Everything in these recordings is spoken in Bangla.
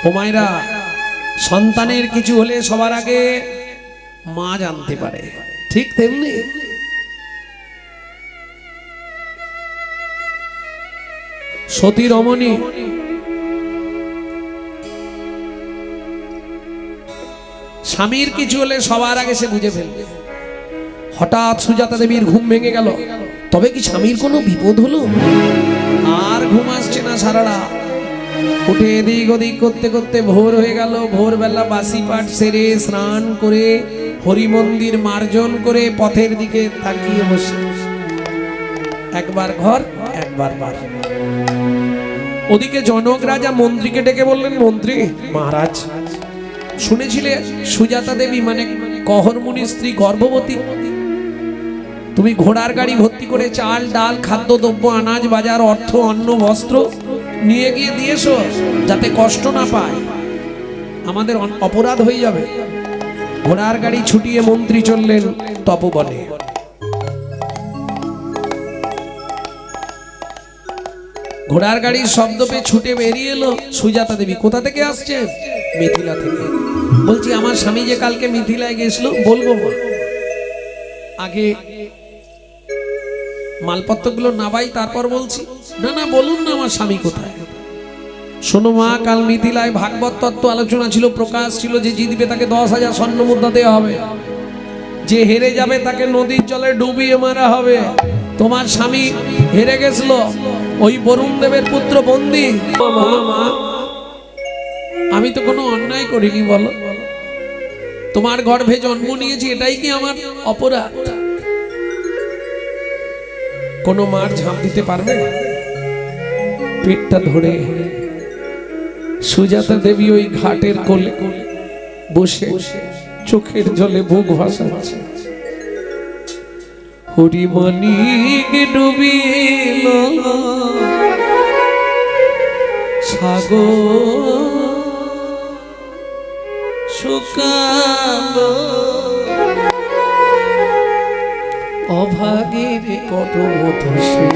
ও মায়েরা, সন্তানের কিছু হলে সবার আগে মা জানতে পারে, ঠিক তেমনি সতী রমণী স্বামীর কিছু হলে সবার আগে সে বুঝে ফেলবে। হঠাৎ সুজাতা দেবীর ঘুম ভেঙে গেল, তবে কি স্বামীর কোনো বিপদ হলো? আর ঘুম আসছে না সারা রাত। উঠে এদিক ওদিক করতে করতে ভোর হয়ে গেল। ভোরবেলা বাসি পাঠ সেরে স্নান করে হরি মন্দির মার্জন করে পথের দিকে তাকিয়ে বসে, একবার ঘর একবার বার। ওদিকে জনক রাজা মন্ত্রীকে ডেকে বললেন, মন্ত্রী মহারাজ, শুনেছিলে সুজাতা দেবী মানে কহর মুনির স্ত্রী গর্ভবতী? তুমি ঘোড়ার গাড়ি ভর্তি করে চাল ডাল খাদ্যদ্রব্য আনাজ বাজার অর্থ অন্ন বস্ত্র নিয়ে গিয়ে দিয়েছো, যাতে কষ্ট না পায়, আমাদের অপরাধ হয়ে যাবে। ঘোড়ার গাড়ি ছুটিয়ে মন্ত্রী চললেন তপবনে। ঘোড়ার গাড়ির শব্দ পেয়ে ছুটে বেরিয়ে এলো সুজাতা দেবী। কোথা থেকে আসছে? মিথিলা থেকে। বলছি আমার স্বামী যে কালকে মিথিলায় গেছিল, বলবো মা? আগে মালপত্রগুলো নাবাই তারপর বলছি। না না, বলুন না আমার স্বামী কোথায়। শোনো মা, কাল মিথিলায় ভাগবত তত্ত্ব আলোচনা ছিল, প্রকাশ ছিল যে জিতবে তাকে 10,000 স্বর্ণ মুদ্রা দেওয়া হবে, যে হেরে যাবে তাকে নদীর জলে ডুবিয়ে মারা হবে। তোমার স্বামী হেরে গেছিল, ওই বরুণ দেবের পুত্র বন্দী। মা, আমি তো কোনো অন্যায় করিনি, বলো? তোমার গর্ভে জন্ম নিয়েছি, এটাই কি আমার অপরাধ? কোন মার ঝাঁপ দিতে পারবে? পেটটা ধরে সুজাতা দেবী ওই ঘাটের কোলে বসে চোখের জলে বুক ভাসাচ্ছে। হরিমণিক ডুবিল সাগর শুকালো, অভাগীর কটমত সে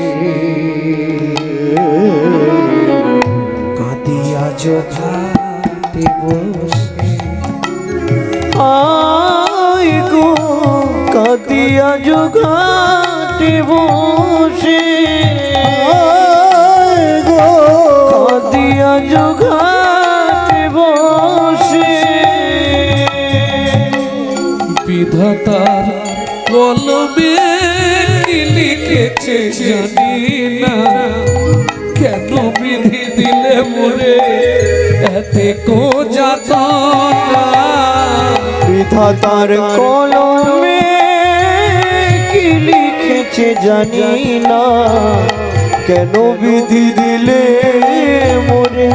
কাঁদিয়া ঘাটে বসে। আয় গো কাঁদিয়া ঘাটে বসে, আয় গো কাঁদিয়া ঘাটে বসে। বিধাতার কলমে কি লিখেছে জানি না, কেন বিধি দিলে মোরে এতে কো যাতনা। বিধাতার কলমে কি লিখেছে জানি না, কেন বিধি দিলে মোরে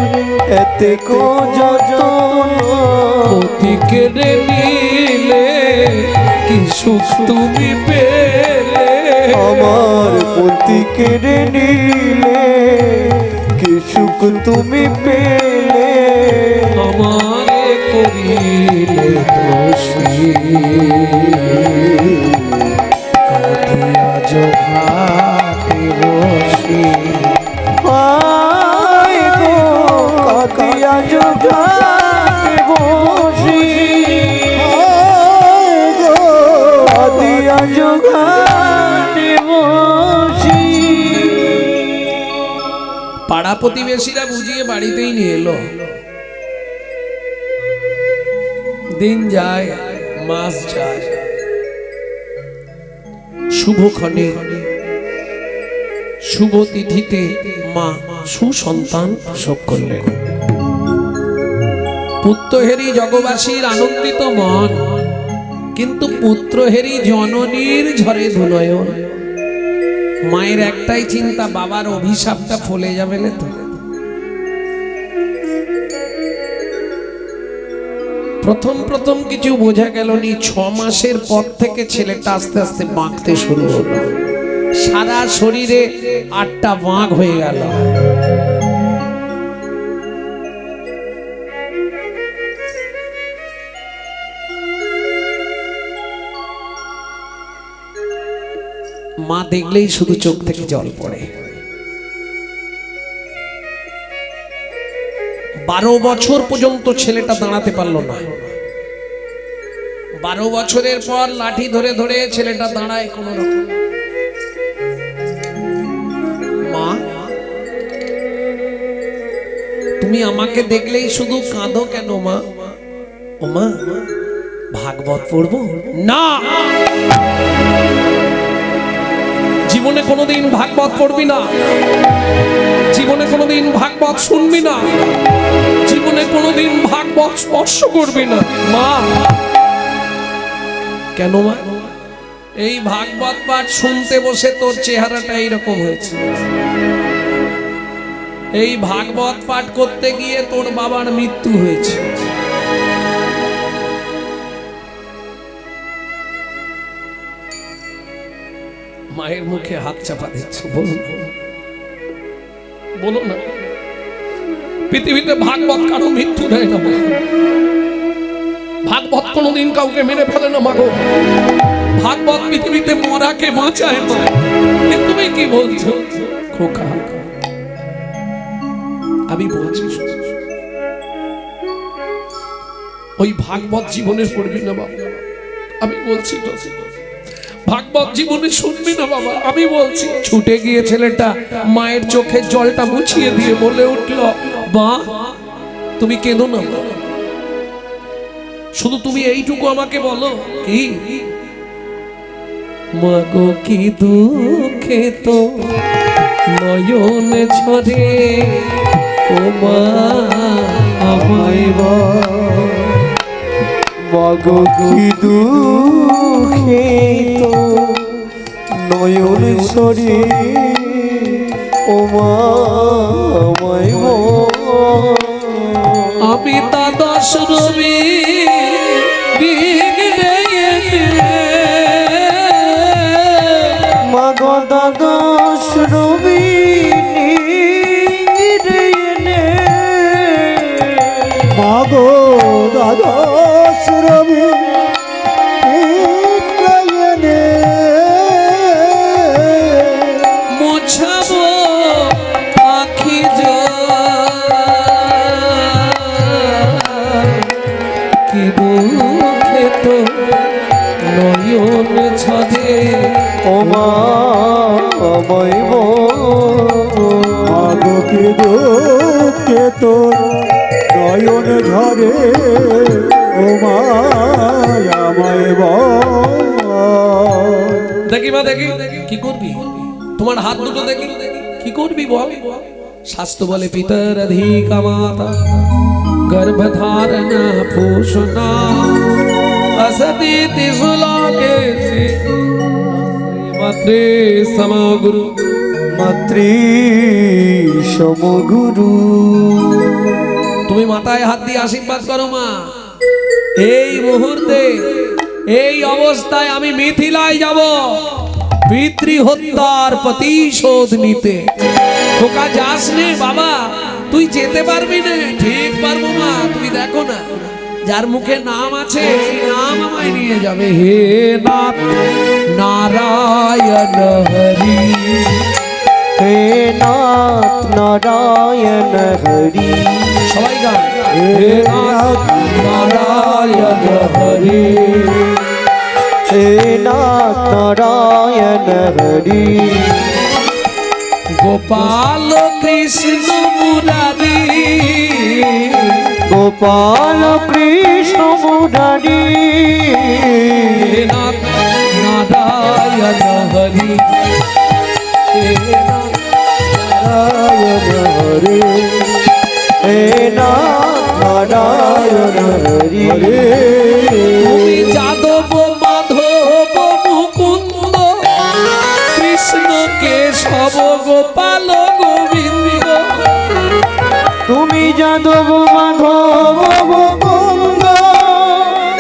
এতে কো যাতনা। পতি কেড়ে নিলে কি সুখ তুমি পেলে, আমার পতি কেড়ে নিলে কি সুখ তুমি পেলে। আমারে করিলে দোষী কাঁদিয়া ঘাটে বসে। আয় গো কাঁদিয়া ঘাটে বসে, আয় গো কাঁদিয়া ঘাটে বসে। পাড়া প্রতিবেশীরা বুঝিয়ে বাড়িতেই নিয়ে এলো। দিন যায়, মাস যায়, শুভক্ষণে শুভ তিথিতে মা সুসন্তান প্রসব করলেন। পুত্রহেরি জগবাসীর আনন্দিত মন, কিন্তু পুত্রহেরি জননীর ঝরে ধুনয়ন। মায়ের একটাই চিন্তা, বাবার অভিশাপটা ফলে যাবে না তো। প্রথম প্রথম কিছু বোঝা গেল নি, 6 মাসের পর থেকে ছেলেটা আস্তে আস্তে বাঁকতে শুরু হলো। সারা শরীরে 8টা বাঁক হয়ে গেল। মা দেখলেই শুধু চোখ থেকে জল পড়ে। 12 বছর পর্যন্ত ছেলেটা দাঁড়াতে পারলো না। 12 বছরের পর লাঠি ধরে ধরে ছেলেটা দাঁড়ায় কোন রকম। মা, তুমি আমাকে দেখলেই শুধু কাঁদো কেন মা? ও মা, ভাগবত পড়বো না। জীবনে কোনোদিন ভাগবত পড়বি না, জীবনে কোনোদিন ভাগবত শুনবি না, জীবনে কোনোদিন ভাগবত স্পর্শ করবি না। মা, কেন মা? এই ভাগবত পাঠ শুনতে বসে তোর চেহারাটা এইরকম হয়েছে। এই ভাগবত পাঠ করতে গিয়ে তোর বাবার মৃত্যু হয়েছে। মায়ের মুখে হাত চাপা দিচ্ছ, বলুন বলো না। পৃথিবীতে ভাগবত কারো মৃত্যু দেয় না, ভাগবত কোনোদিন কাউকে মেরে ফেলে না মাগো। ভাগবত পৃথিবীতে মরাকে বাঁচায় না। তুমি কি বলছো খোকা? আমি বলছি ওই ভাগবত জীবনে পড়বি না বাবা। আমি বলছি তো, ভাগবত জীবনে শুনবি না বাবা। আমি বলছি। ছুটে গিয়ে ছেলেটা মায়ের চোখে জলটা মুছিয়ে দিয়ে বলে উঠল, মা তুমি কেঁদো না, শুধু তুমি এইটুকু আমাকে বলো, কি মাগো কি দুঃখে তো নয়ন ঝরে, ও মা আমায় মাগো কি দুঃখে তো নয়ন ঝরে, ও মা আমায় আমি তা দশ রবি মাগো দ্বাদশ রবি মাগো দ্বাদশ রবি মোছাবো আখি কি দুঃখে তো নয়ন ছদে, ও মা আমায় মাগো কি দুঃখে তোর নয়ন ঝরে, ও মা আমায় দেখি মা, দেখি কি করবি? তোমার হাত দুটো দেখি, কি করবি বল? শাস্ত্র বলে পিতার অধিকা মাতা গর্ভধারণ পোষণা असति तिसुलोके मात्रे समगुरु মাতৃ সমগুরু। তুমি মাথায় হাত দিয়ে আশীর্বাদ করো মা। এই মুহূর্তে এই অবস্থায় আমি মিথিলায় যাব পিতৃ হত্যার প্রতিশোধ নিতে। খোকা যাস নে বাবা, তুই যেতে পারবি না? ঠিক পারবো মা, তুমি দেখো না, যার মুখে নাম আছে সেই নাম আমায় নিয়ে যাবে। হে নাথ নারায়ণ হরি, হে নাথ নারায়ণ হরি। সবাই গান। হে নাথ নারায়ণ হরি, হে নাথ নারায়ণ হরি। গোপাল কৃষ্ণ মুরারি, গোপাল কৃষ্ণ মুরারি। হে নাথ নারায়ণ হরি, হে নাথ নারায়ণ হরি, হে নাথ নারায়ণ হরি। তুমি যাদব মাধব মুকুন্দ কৃষ্ণ কেশব গোপাল গোবিন্দ। তুমি যাদব মাধব মুকুন্দ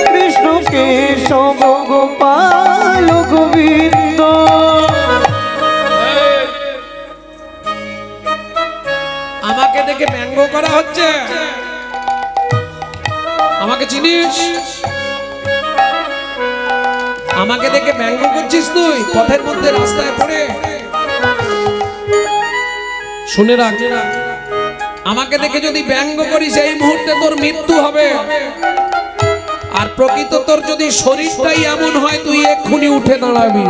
কৃষ্ণ কেশব গোপাল গোবিন্দ। আমাকে দেখে ব্যঙ্গ করা হচ্ছে? আমাকে চিনিস? আমাকে দেখে ব্যঙ্গ করছিস তুই পথের মধ্যে রাস্তায় পড়ে? শুনে রাখ, আমাকে দেখে যদি ব্যঙ্গ করিস এই মুহূর্তে তোর মৃত্যু হবে। আর প্রকৃত তোর যদি শরীরটাই এমন হয় তুই এক্ষুনি উঠে দাঁড়াবি।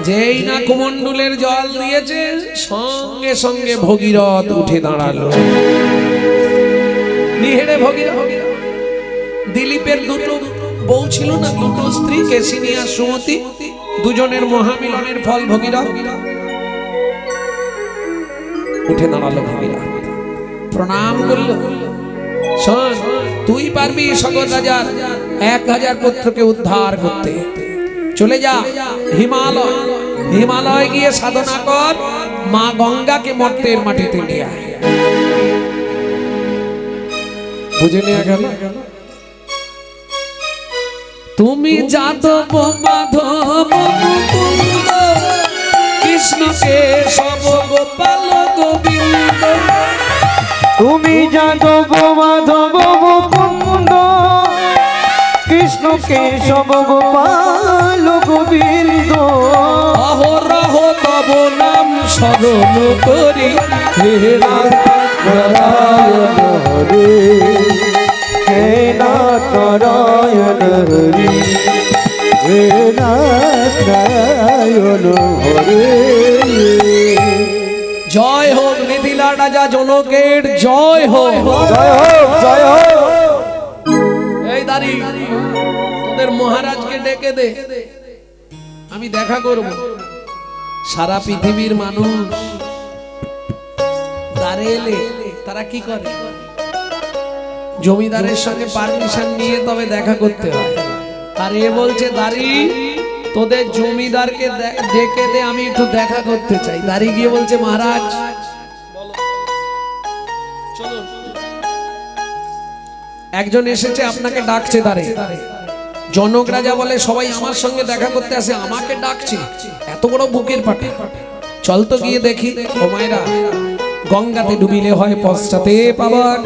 যেই না কুমণ্ডলের জল দিয়েছে সঙ্গে সঙ্গে ভগীরথ উঠে দাঁড়ালো। নিহেড়ে ভগীরথ। দিলীপের দুটো বউ ছিল না, দুটো স্ত্রী, কেশিনী আর সুমতি, দুজনের মহামিলনের ফল ভগীরথ। উঠে দাঁড়ালো ভগীরথ, প্রণাম করলো। শোন, তুই পারবি সকল রাজার 1000 পুত্রকে উদ্ধার করতে। চলে যা হিমালয়, হিমালয় গিয়ে সাধনা কর, মা গঙ্গাকে মর্তের মাটিতে নিয়ে আয়। বুঝে নিয়ে গেল। তুমি যাদব মাধব মুকুন্দ, কৃষ্ণকে সব গোপাল গোবিন্দ। তুমি যাদব মাধব মুকুন্দ, কৃষ্ণ কেশব গোপাল গোবিন্দ। অহরহ তব নাম স্মরণ করি, হে নারায়ণ হরে, হে নারায়ণ হরে, হে নারায়ণ হরে। জয় হোক মিথিলা রাজা জনকের, জয় হোক, জয় হোক, জয় হোক। এই দাঁড়ি, তোদের মহারাজকে ডেকে দে, আমি দেখা করব। সারা পৃথিবীর মানুষ দাঁড়ে এলে তারা কি করে? জমিদারের সঙ্গে পারমিশন নিয়ে তবে দেখা করতে হয়। আর এ বলছে দাঁড়ি, তোদের জমিদারকে ডেকে দে, আমি একটু দেখা করতে চাই। দাঁড়ি গিয়ে বলছে মহারাজ একজন এসেছে, আপনাকে ডাকছে। দাঁড়ে জনক রাজা বলে সবাই আমার সঙ্গে দেখা করতে আসে, আমাকে ডাকছে, এত বড় বুকের পাটা। চল তো গিয়ে দেখি। ও মায়েরা, গঙ্গাতে ডুবিলে হয় পশ্চাতে পাবার,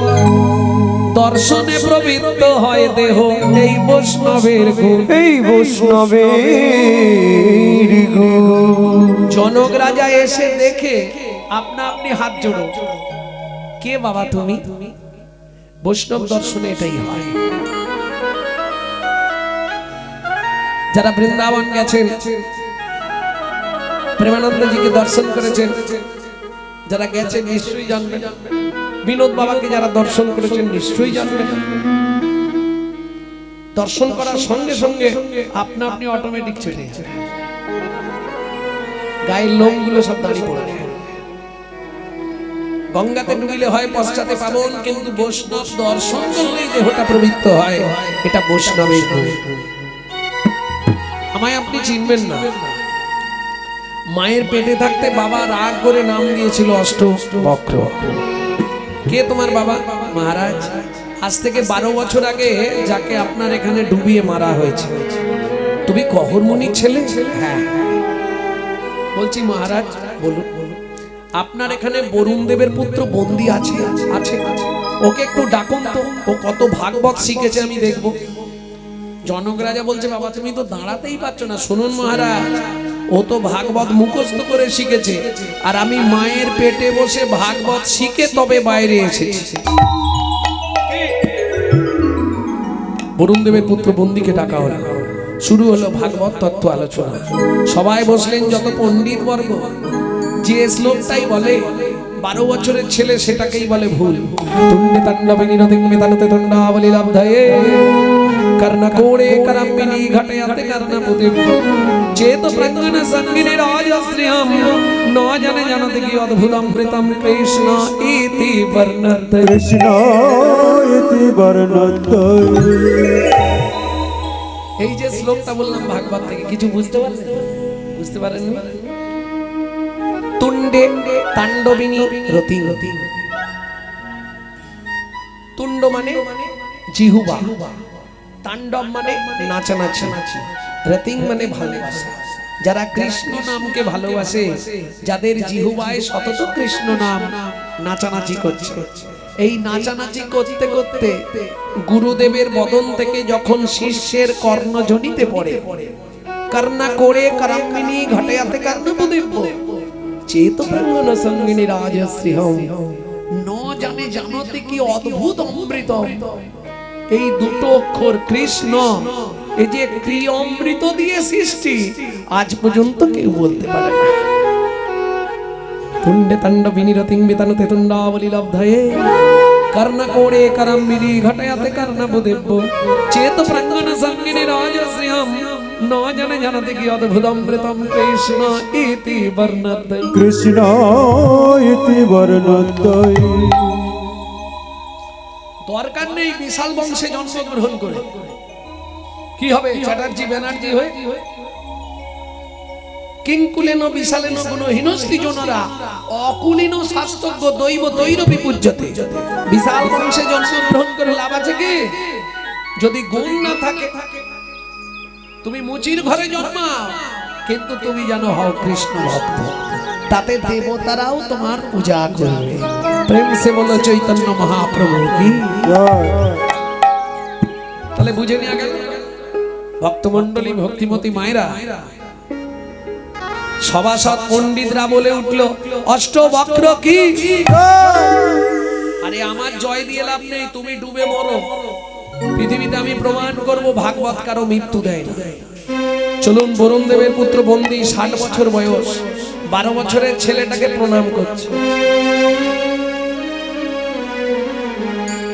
দর্শনে প্রবৃত্ত হয় দেহ এই বৈষ্ণবের গুণ। এই বৈষ্ণবের গুণ। জনক রাজা এসে দেখে আপনা আপনি হাত জোড়ো, কে বাবা তুমি? বৈষ্ণব দর্শনে এটাই হয়। যারা বৃন্দাবন গেছেন, প্রেমানন্দজিকে দর্শন করেছেন, যারা গেছেন নিশ্চয়ই জানবেন। বিনোদ বাবাকে যারা দর্শন করেছেন নিশ্চয়ই জানবেন। দর্শন করার সঙ্গে সঙ্গে আপনা আপনি অটোমেটিক চলে যায়, গায়ের লোমগুলো সব দাঁড়িয়ে পড়ে। গঙ্গাতে ডুবিলে হয় পশ্চাতে পাবন, কিন্তু বৈষ্ণব দর্শন করলেই দেহটা প্রবৃত্ত হয়। এটা বৈষ্ণবের গুণ। আমায় আপনি চিনবেন না। মায়ের পেটে থাকতে বাবা রাগ করে নাম দিয়েছিল অষ্টবক্র। কে তোমার বাবা? মহারাজ, আজ থেকে 12 বছর আগে যাকে আপনার এখানে ডুবিয়ে মারা হয়েছে। তুমি কহরমুনির ছেলে? হ্যাঁ। বলছি মহারাজ, বলুন আপনার এখানে বরুণ দেবের পুত্র বন্দী আছে? আছে। ওকে একটু ডাকুন তো, ও কত ভাগবত শিখেছে আমি দেখব। জনক রাজা বলছে বাবা তুমি তো দাঁড়াতেই পারছো না। শুনুন মহারাজ, ও তো ভাগবত মুখস্থ করে শিখেছে, আর আমি মায়ের পেটে বসে ভাগবত শিখে তবে বাইরে এসেছি। বরুণ দেবের পুত্র বন্দীকে ডাকা হলো। শুরু হলো ভাগবত তত্ত্ব আলোচনা। সবাই বসলেন, যত পণ্ডিত বর্গ। যে শ্লোকটাই বলে 12 বছরের ছেলে সেটাকেই বলে ভুল। তুণ্ডে তাণ্ডবে নদিং মেতানতে তণ্ডাবলি লব্ধয়ে কর্ণকোণে করম্বিনী ঘটয়াতে কর্ণপুতে চেত প্রজ্ঞান সঙ্গিনী রাজশ্রিয়ম ন জনে জনতে কি অদ্ভুতম কৃতম কৃষ্ণ ইতি বর্ণতে। কৃষ্ণ ইতি বর্ণতে। এই যে শ্লোকটা বললাম ভাগবত থেকে, কিছু বুঝতে পারলেন? বুঝতে পারেন? তুণ্ডে তাণ্ডবিনী রতি। তুণ্ড মানে জিহুবা, তাণ্ডব মানে নাচানাচি, রতিং মানে ভালোবাসা। যারা কৃষ্ণ নামকে ভালোবাসে, যাদের জিহুবায় সতত কৃষ্ণ নাম নাচানাচি করছে, এই নাচানাচি করতে করতে গুরুদেবের বদন থেকে যখন শিষ্যের কর্ণজনিতে পড়ে, কর্ণা করে করম্বিনী ঘটায়াতে কর্ণপুদেব, চেত প্রাঙ্গণ সঙ্গিনী রাজশ্রীহম ন জানে জানতে কি অদ্ভুত অমৃত। এই দুটো অক্ষর কৃষ্ণ, এই যে ক্রিয় অমৃত দিয়ে সৃষ্টি, আজ পর্যন্ত কেউ বলতে পারে না। তুণ্ডে তাণ্ড বিনিরতিং বিতানুতে তুণ্ডাবলি লব্ধয়ে কর্ণকোড়ে করম্বিলি ঘটয়াতে কর্ণবুদেব্য চেত প্রাঙ্গণ সঙ্গিনী রাজশ্রীহম ন জানে জানতে কি অদ্ভুত অমৃতম কৃষ্ণ ইতি বর্ণদ্বৈ। কৃষ্ণ ইতি বর্ণদ্বৈ। দরকার নেই বিশাল বংশে জন্মগ্রহণ করে কি হবে চ্যাটার্জি ব্যানার্জি হয়ে। কিংকুলেন বিশালেন গুণহীনস্তি জনরা অকুলীন শাস্ত্রজ্ঞ দৈব তৈর বিপূজ্যতে। বিশাল বংশে জন্মগ্রহণ করে লাভ আছে কি? যদি গুণ না থাকে, তুমি মুচির ঘরে জন্মাও কিন্তু তুমি জানো হও কৃষ্ণ ভক্ত, তাতে দেবতারাও তোমার পূজা করবে। প্রেম সে বলো চৈতন্য মহাপ্রভু কি। তাহলে বুঝে নিয়ে গেল ভক্তমণ্ডলী, ভক্তিমতী মায়েরা, সভাসদ পণ্ডিতরা বলে উঠল অষ্টবক্র কি। আরে আমার জয় দিয়ে লাভ নেই, তুমি ডুবে মরো। পৃথিবীতে আমি প্রমাণ করব ভাগবত কারো মৃত্যু দেয় না। চলুন, বরুণ দেবের পুত্র বন্দী, 60 বছর বয়স, 12 বছরের ছেলেটাকে প্রণাম করছে।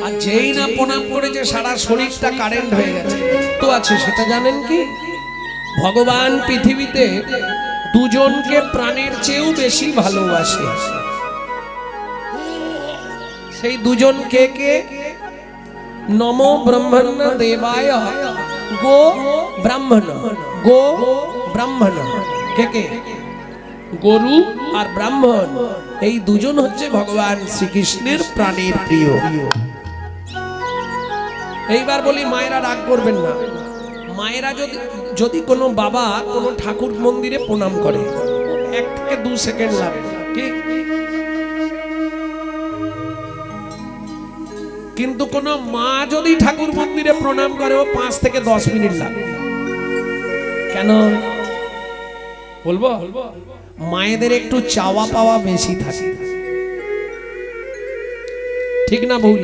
আর যেই না প্রণাম করেছে সারা শরীরটা কারেন্ট হয়ে গেছে। তো আছে সেটা জানেন কি? ভগবান পৃথিবীতে দুজনকে প্রাণের চেয়েও বেশি ভালোবাসে। সেই দুজন কে কে? নমো ব্রহ্মণ দেবায় গো ব্রাহ্মণ। গো ব্রাহ্মণ কে কে? গরু আর ব্রাহ্মণ, এই দুজন হচ্ছে ভগবান শ্রীকৃষ্ণের প্রাণের প্রিয়। এইবার বলি, মায়েরা রাগ করবেন না। মায়েরা যদি কোনো বাবা কোনো ঠাকুর মন্দিরে প্রণাম করে, 1 থেকে 2 সেকেন্ড লাগে, ঠিক? কিন্তু কোন মা যদি ঠাকুর মন্দিরে প্রণাম করে, ও 5 থেকে 10 মিনিট লাগে। কেন বলবো? মায়েদের একটু চাওয়া পাওয়া বেশি থাকে, ঠিক না ভুল?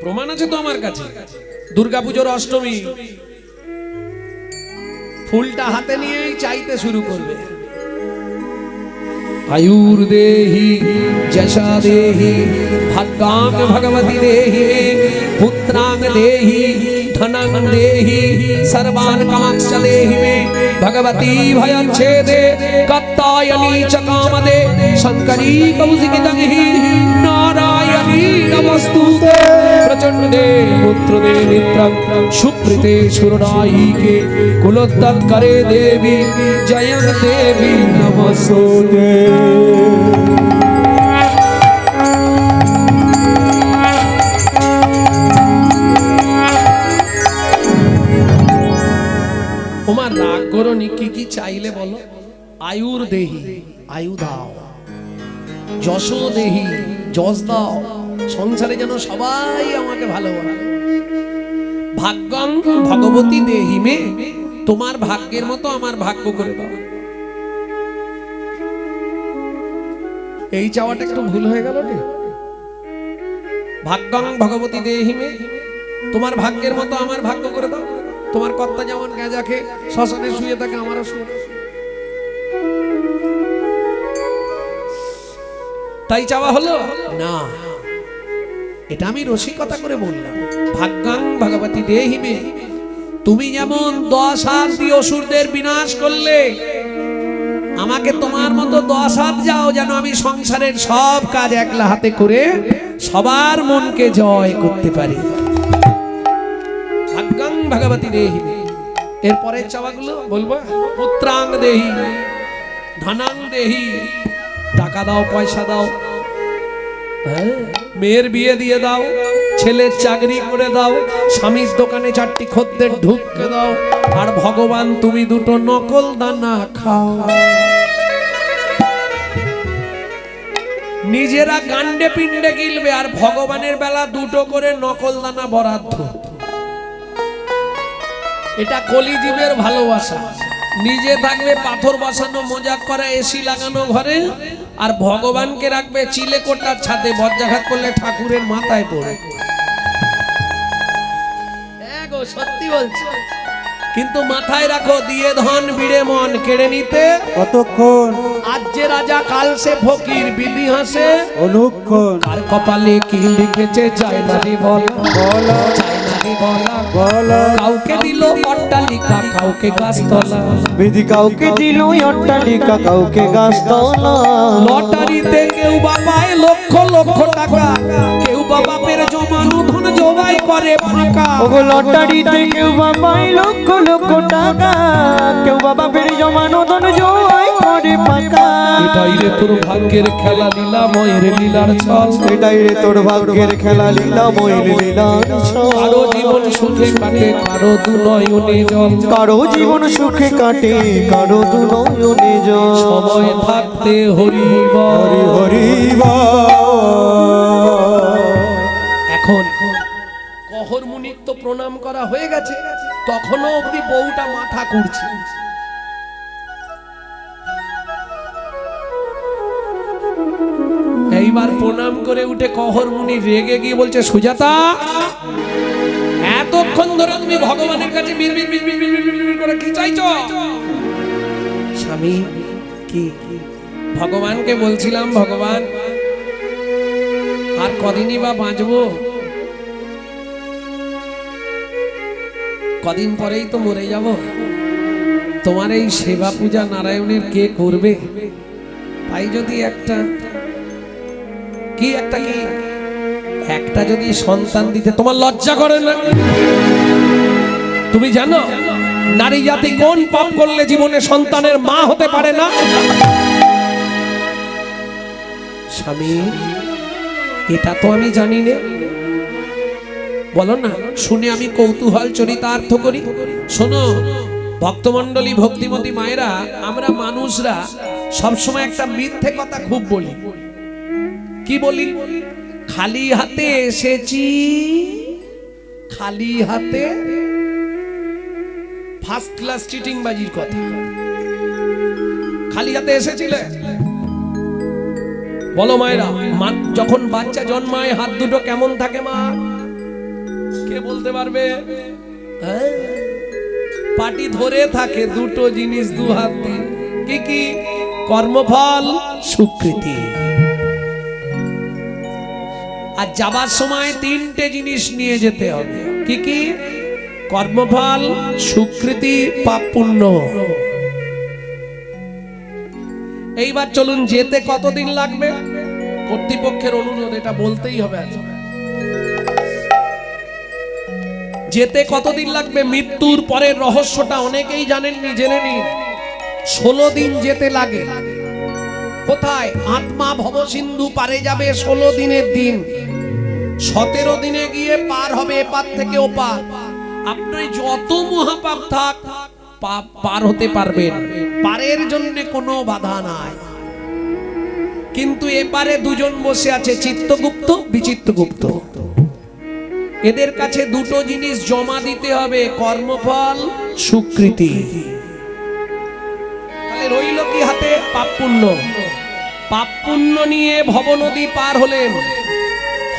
প্রমাণ আছে তো আমার কাছে। দুর্গাপুজোর অষ্টমী, ফুলটা হাতে নিয়েই চাইতে শুরু করবে, আয়ুর দেহি যশা দেহি ভাগ্যাং ভগবতী দেহি পুত্রাং দেহি ধনং দেহি সর্বান কামাংশ দেহি মে ভগবতী ভয়চ্ছেদে কাত্যায়নী চ কামদে শঙ্করী কৌশিকিতং হি নারায়ণী নমস্তুতে প্রচণ্ডে পুত্রদে মিত্রং সুপ্রীতে সুরনায়িকে কুলোত্তত করে দেবী জয়ং দেবী নমস্তুতে। ওমা রাগ করনি, কি কি চাইলে বলো? আয়ুর দেহি, আয়ু দাও। যশ দেহি, যশ দাও। সংসারে যেন সবাই আমাকে ভালোবাসে। ভাগ্যং ভগবতী দেহি মে, তোমার ভাগ্যের মতো আমার ভাগ্য করে দাও। এই চাওয়াটা একটু ভুল হয়ে গেল না? ভাগ্যং ভগবতী দেহি মে, তোমার ভাগ্যের মতো আমার ভাগ্য করে দাও। তোমার কর্তা যেমন গাঁজা খেয়ে শ্মশানে শুয়ে থাকে, আমারও শুয়ে, তাই চাওয়া হলো না। এটা আমি রসিকতা করে বললাম। ভাগ্যাং ভগবতী দেহি মে, তুমি যেমন 10 হাত দিয়ে অসুরদের বিনাশ করলে, আমাকে তোমার মতো 10 হাত যাও, যেন আমি সংসারের সব কাজ একলা হাতে করে সবার মনকে জয় করতে পারি। ভাগ্যাং ভগবতী দেহি মে। এরপরে চাওয়াগুলো বলবো, পুত্রাং দেহি ধনাং দেহি, টাকা দাও, পয়সা দাও, মেয়ের বিয়ে দিয়ে দাও, ছেলের চাকরি করে দাও, স্বামীর দোকানে 4টি খদ্দের ঢুকতে দাও, আর ভগবান তুমি 2টো নকল দানা খাও। নিজেরা গান্ডে পিণ্ডে গিলবে, আর ভগবানের বেলা 2টো করে নকল দানা বরাদ্দ। এটা কলিজীবের ভালোবাসা। নিজে থাকবে পাথর বসানো, মজাক করা, এসি লাগানো ঘরে, আর ভগবানকে রাখবে চিলেকোটার ছাদে, বজ্রাঘাত করলে ঠাকুরের মাথায় পড়ে। গো সত্যি বলছি। কিন্তু মাথায় রাখো, দিয়ে ধন বিড়ে মন কেড়ে নিতে কতক্ষণ আজ যে রাজা কাল সে ফকির, বিধি হাসে অনুক্ষণ কার কপালে কি লিখেছে চাই না রে বলা, বলা চাই না রে বলা। বলা কাউকে দিল অট্টালিকা, কাউকে গাছতলা, বিধি কাউকে দিল অট্টালিকা, কাউকে গাছতলা। লটারিতে কেউ বা পায় লক্ষ লক্ষ টাকা, কেউ বা বাপের জমানো ধন জবাই করে ফাঁকা। ওগো লটারিতে কেউ বা পায় লক্ষ লক্ষ টাকা, কেউ বা বাপের জমানো ধন জয় করে ফাঁকা। এটাই রে তোর ভাগ্যের খেলা, লীলা ময়ের লীলার ছল। এটাই রে তোর ভাগ্যের খেলা, লীলা ময়ূর লীলার ছল। কারো জীবন সুখে কাটে, কারো দু নয়নে জল। কারো জীবন সুখে কাটে, কারো দু নয়নে জল। সময় থাকতে হরি বল। হরি হরি এখন কহর মুনির তো প্রণাম করা হয়ে গেছে, তখনও অবধি বউটা মাথা কুড়ছে। এইবার প্রণাম করে উঠে কহর মুনি রেগে গিয়ে বলছে, সুজাতা, এতক্ষণ ধরে তুমি ভগবানের কাছে বিড়বিড় বিড়বিড় বিড়বিড় বিড়বিড় করে কি চাইছো? স্বামী, কি ভগবানকে বলছিলাম, ভগবান আর কদিনই বা বাঁচবো, কদিন পরেই তো মরে যাব, তোমার এই সেবা পূজা নারায়ণের কে করবে? তাই যদি একটা যদি সন্তান দিতে, তোমার লজ্জা করে না? তুমি জানো নারী জাতি কোন পাপ করলে জীবনে সন্তানের মা হতে পারে না? স্বামী, এটা তো আমি জানি না। বলো না, শুনে আমি কৌতূহল চরিতার্থ করি। শোনো ভক্তমণ্ডলী, ভক্তিমতী মায়েরা, আমরা মানুষরা সবসময় একটা মিথ্যে কথা খুব বলি। কি বলি? খালি হাতে এসেছি, খালি হাতে। ফার্স্ট ক্লাস চিটিং বাজির কথা। খালি হাতে এসেছিলে? বলো মায়েরা, যখন বাচ্চা জন্মায় হাত দুটো কেমন থাকে মা? কে বলতে পারবে? পাটি ধরে থাকে দুটো জিনিস দু হাত দিয়ে। কি কি? কর্মফল, স্বীকৃতি। আর যাবার সময় তিনটে জিনিস নিয়ে যেতে হবে। কি কি? কর্মফল, স্বীকৃতি, পাপ পুণ্য। এইবার চলুন, যেতে কতদিন লাগবে? কর্তৃপক্ষের অনুরোধ, এটা বলতেই হবে। যেতে কতদিন লাগবে? মৃত্যুর পরের রহস্যটা অনেকেই জানেননি, জেনে নিন। 16 দিন যেতে লাগে। কোথায়? আত্মা ভবসিন্ধু পারে যাবে 16 দিনের দিন। 17 দিনে গিয়ে পার হবে এপার থেকে ওপার। আপনি যত মহাপাপ থাক, পাপ পার হতে পারবেন, পারের জন্য কোনো বাধা নাই। কিন্তু এপারে দুজন বসে আছে, চিত্তগুপ্ত, বিচিত্রগুপ্ত। এদের কাছে দুটো জিনিস জমা দিতে হবে, কর্মফল, স্বীকৃতি। তাহলে রইল কি হাতে? পাপ পুণ্য। পাপ পুণ্য নিয়ে ভবনদী পার হলেন।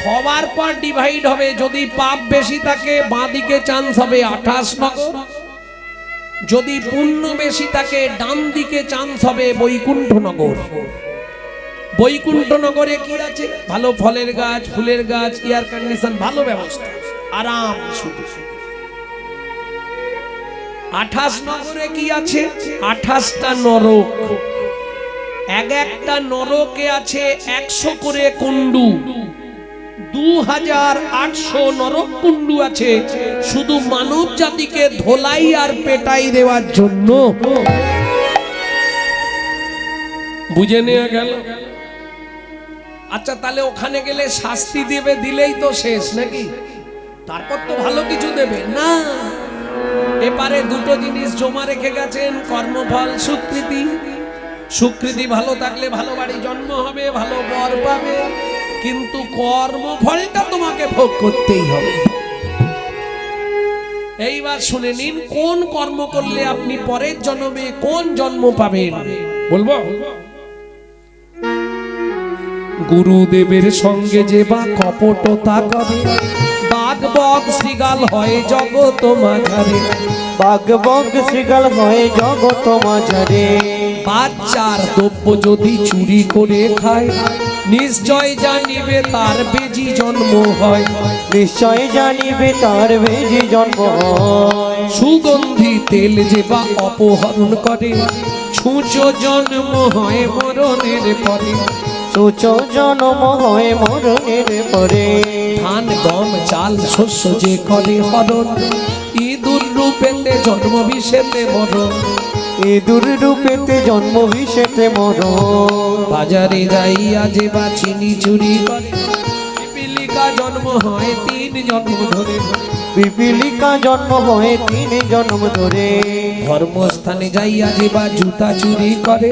হওয়ার পর ডিভাইড হবে। যদি পাপ বেশি থাকে বাঁ দিকে চান্স হবে 28 নগর, যদি পুণ্য বেশি থাকে ডান দিকে চান্স হবে বৈকুণ্ঠ নগর। বৈকুণ্ঠ নগরে কি আছে? ভালো ফলের গাছ, ফুলের গাছ, এয়ার কন্ডিশন, ভালো ব্যবস্থা, আরাম শুধু। 28 নগরে কি আছে? 28টা নরক। একটা নরকে আছে 100 করে কুণ্ডু। 2800 নরক কুণ্ডু আছে শুধু মানব জাতিকে ধোলাই আর পেটাই দেওয়ার জন্য। বুঝে নেওয়া গেল? আচ্ছা, তাহলে ওখানে গেলে শাস্তি দেবে, দিলেই তো শেষ নাকি? তারপর তো ভালো কিছু দেবে না। এপারে দুটো জিনিস জমা রেখে গেছেন, কর্মফল, স্বীকৃতি। স্বীকৃতি ভালো থাকলে ভালো বাড়ি জন্ম হবে, ভালো বর পাবে, কিন্তু কর্মফলটা তোমাকে ভোগ করতেই হবে। এইবার শুনে নিন কোন কর্ম করলে আপনি পরের জন্মে কোন জন্ম পাবেন বলবো। গুরুদেবের সঙ্গে যে বা কপটতা করে, বাঘ বক শৃগাল হয় জগৎ মাঝারে। বাঘ বক শৃগাল হয় জগৎ মাঝারে। বাচ্চার দ্রব্য যদি চুরি করে খায়, নিশ্চয় জানিবে তার বেজি জন্ম হয়। নিশ্চয় জানিবে তার বেজি জন্ম হয়। সুগন্ধি তেল যে বা অপহরণ করে, ছুঁচো জন্ম হয় মরণের পরে। সূচ জন্ম হয় মরণের পরে। ধান গম চাল শস্য যে করে হরণ, ইঁদুর রূপেতে জন্ম বিষেতে মরণ। ইঁদুর রূপেতে জন্ম বিষেতে মরণ। বাজারে যাইয়া যে বা চিনি চুরি করে, পিপিলিকা জন্ম হয় 3 জন্ম ধরে। পিপিলিকা জন্ম হয় 3 জন্ম ধরে। ধর্মস্থানে যাইয়া যে বা জুতা চুরি করে,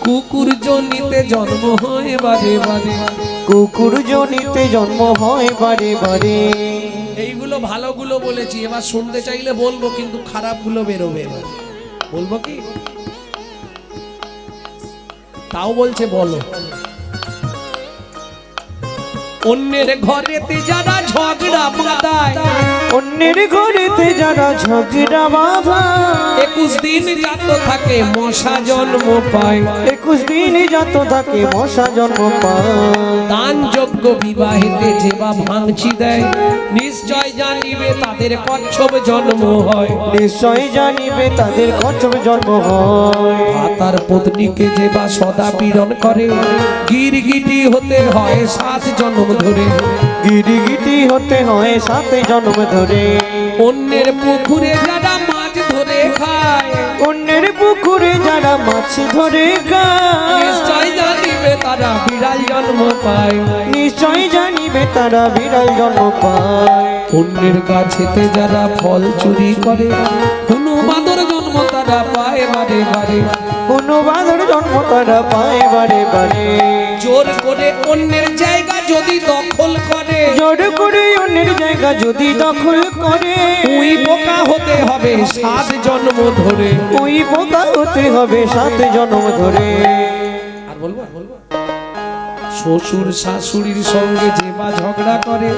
কুকুর জনিতে জন্ম হয় বারে বারে। কুকুর জনিতে জন্ম হয় বারে বারে। এইগুলো ভালোগুলো বলেছি, এবার শুনতে চাইলে বলবো, কিন্তু খারাপগুলো বেরোবে এবার। বলবো কি? তাও বলছে বলো। অন্যের ঘরেতে যারা ঝগড়া বাঁধায়, অন্যের ঘরেতে যারা ঝগড়া বাঁধায়, 21 দিন যাত থাকে মশা জন্ম পায়। 21 দিন যত থাকে মশা জন্ম পায়। দান যজ্ঞ বিবাহেতে যে বা ভাঙচি দেয়, নিশ্চয় জানিবে তাদের কচ্ছপ জন্ম হয়। নিশ্চয় জানিবে তাদের কচ্ছপ জন্ম হয়। তার পত্নীকে যে বা সদা পীড়ন করে, গিরগিটি হতে হয় 7 জন্ম ধরে। গিরিগিটি হতে হয় 7 জন্ম ধরে। অন্যের পুকুরে যারা মাছ ধরে খায়, অন্যের পুকুরে যারা মাছ ধরে খায়, নিশ্চয় জানিবে তারা বিড়াল জন্ম পায়। নিশ্চয় জানিবে তারা বিড়াল জন্ম পায়। অন্যের গাছেতে যারা ফল চুরি করে, কোনো বাঁদর জন্ম তারা পায় বারে বারে। কোনো বাঁদর জন্ম তারা পায় বারে বারে। জোর করে অন্যের জায়গা যদি দখল করে, জোর করে অন্যের জায়গা যদি দখল করে, উই পোকা হতে হবে 7 জন্ম ধরে। ওই পোকা হতে হবে 7 জন্ম ধরে। আর বলবো শ্বশুর শাশুড়ির সঙ্গে যে বা ঝগড়া করে,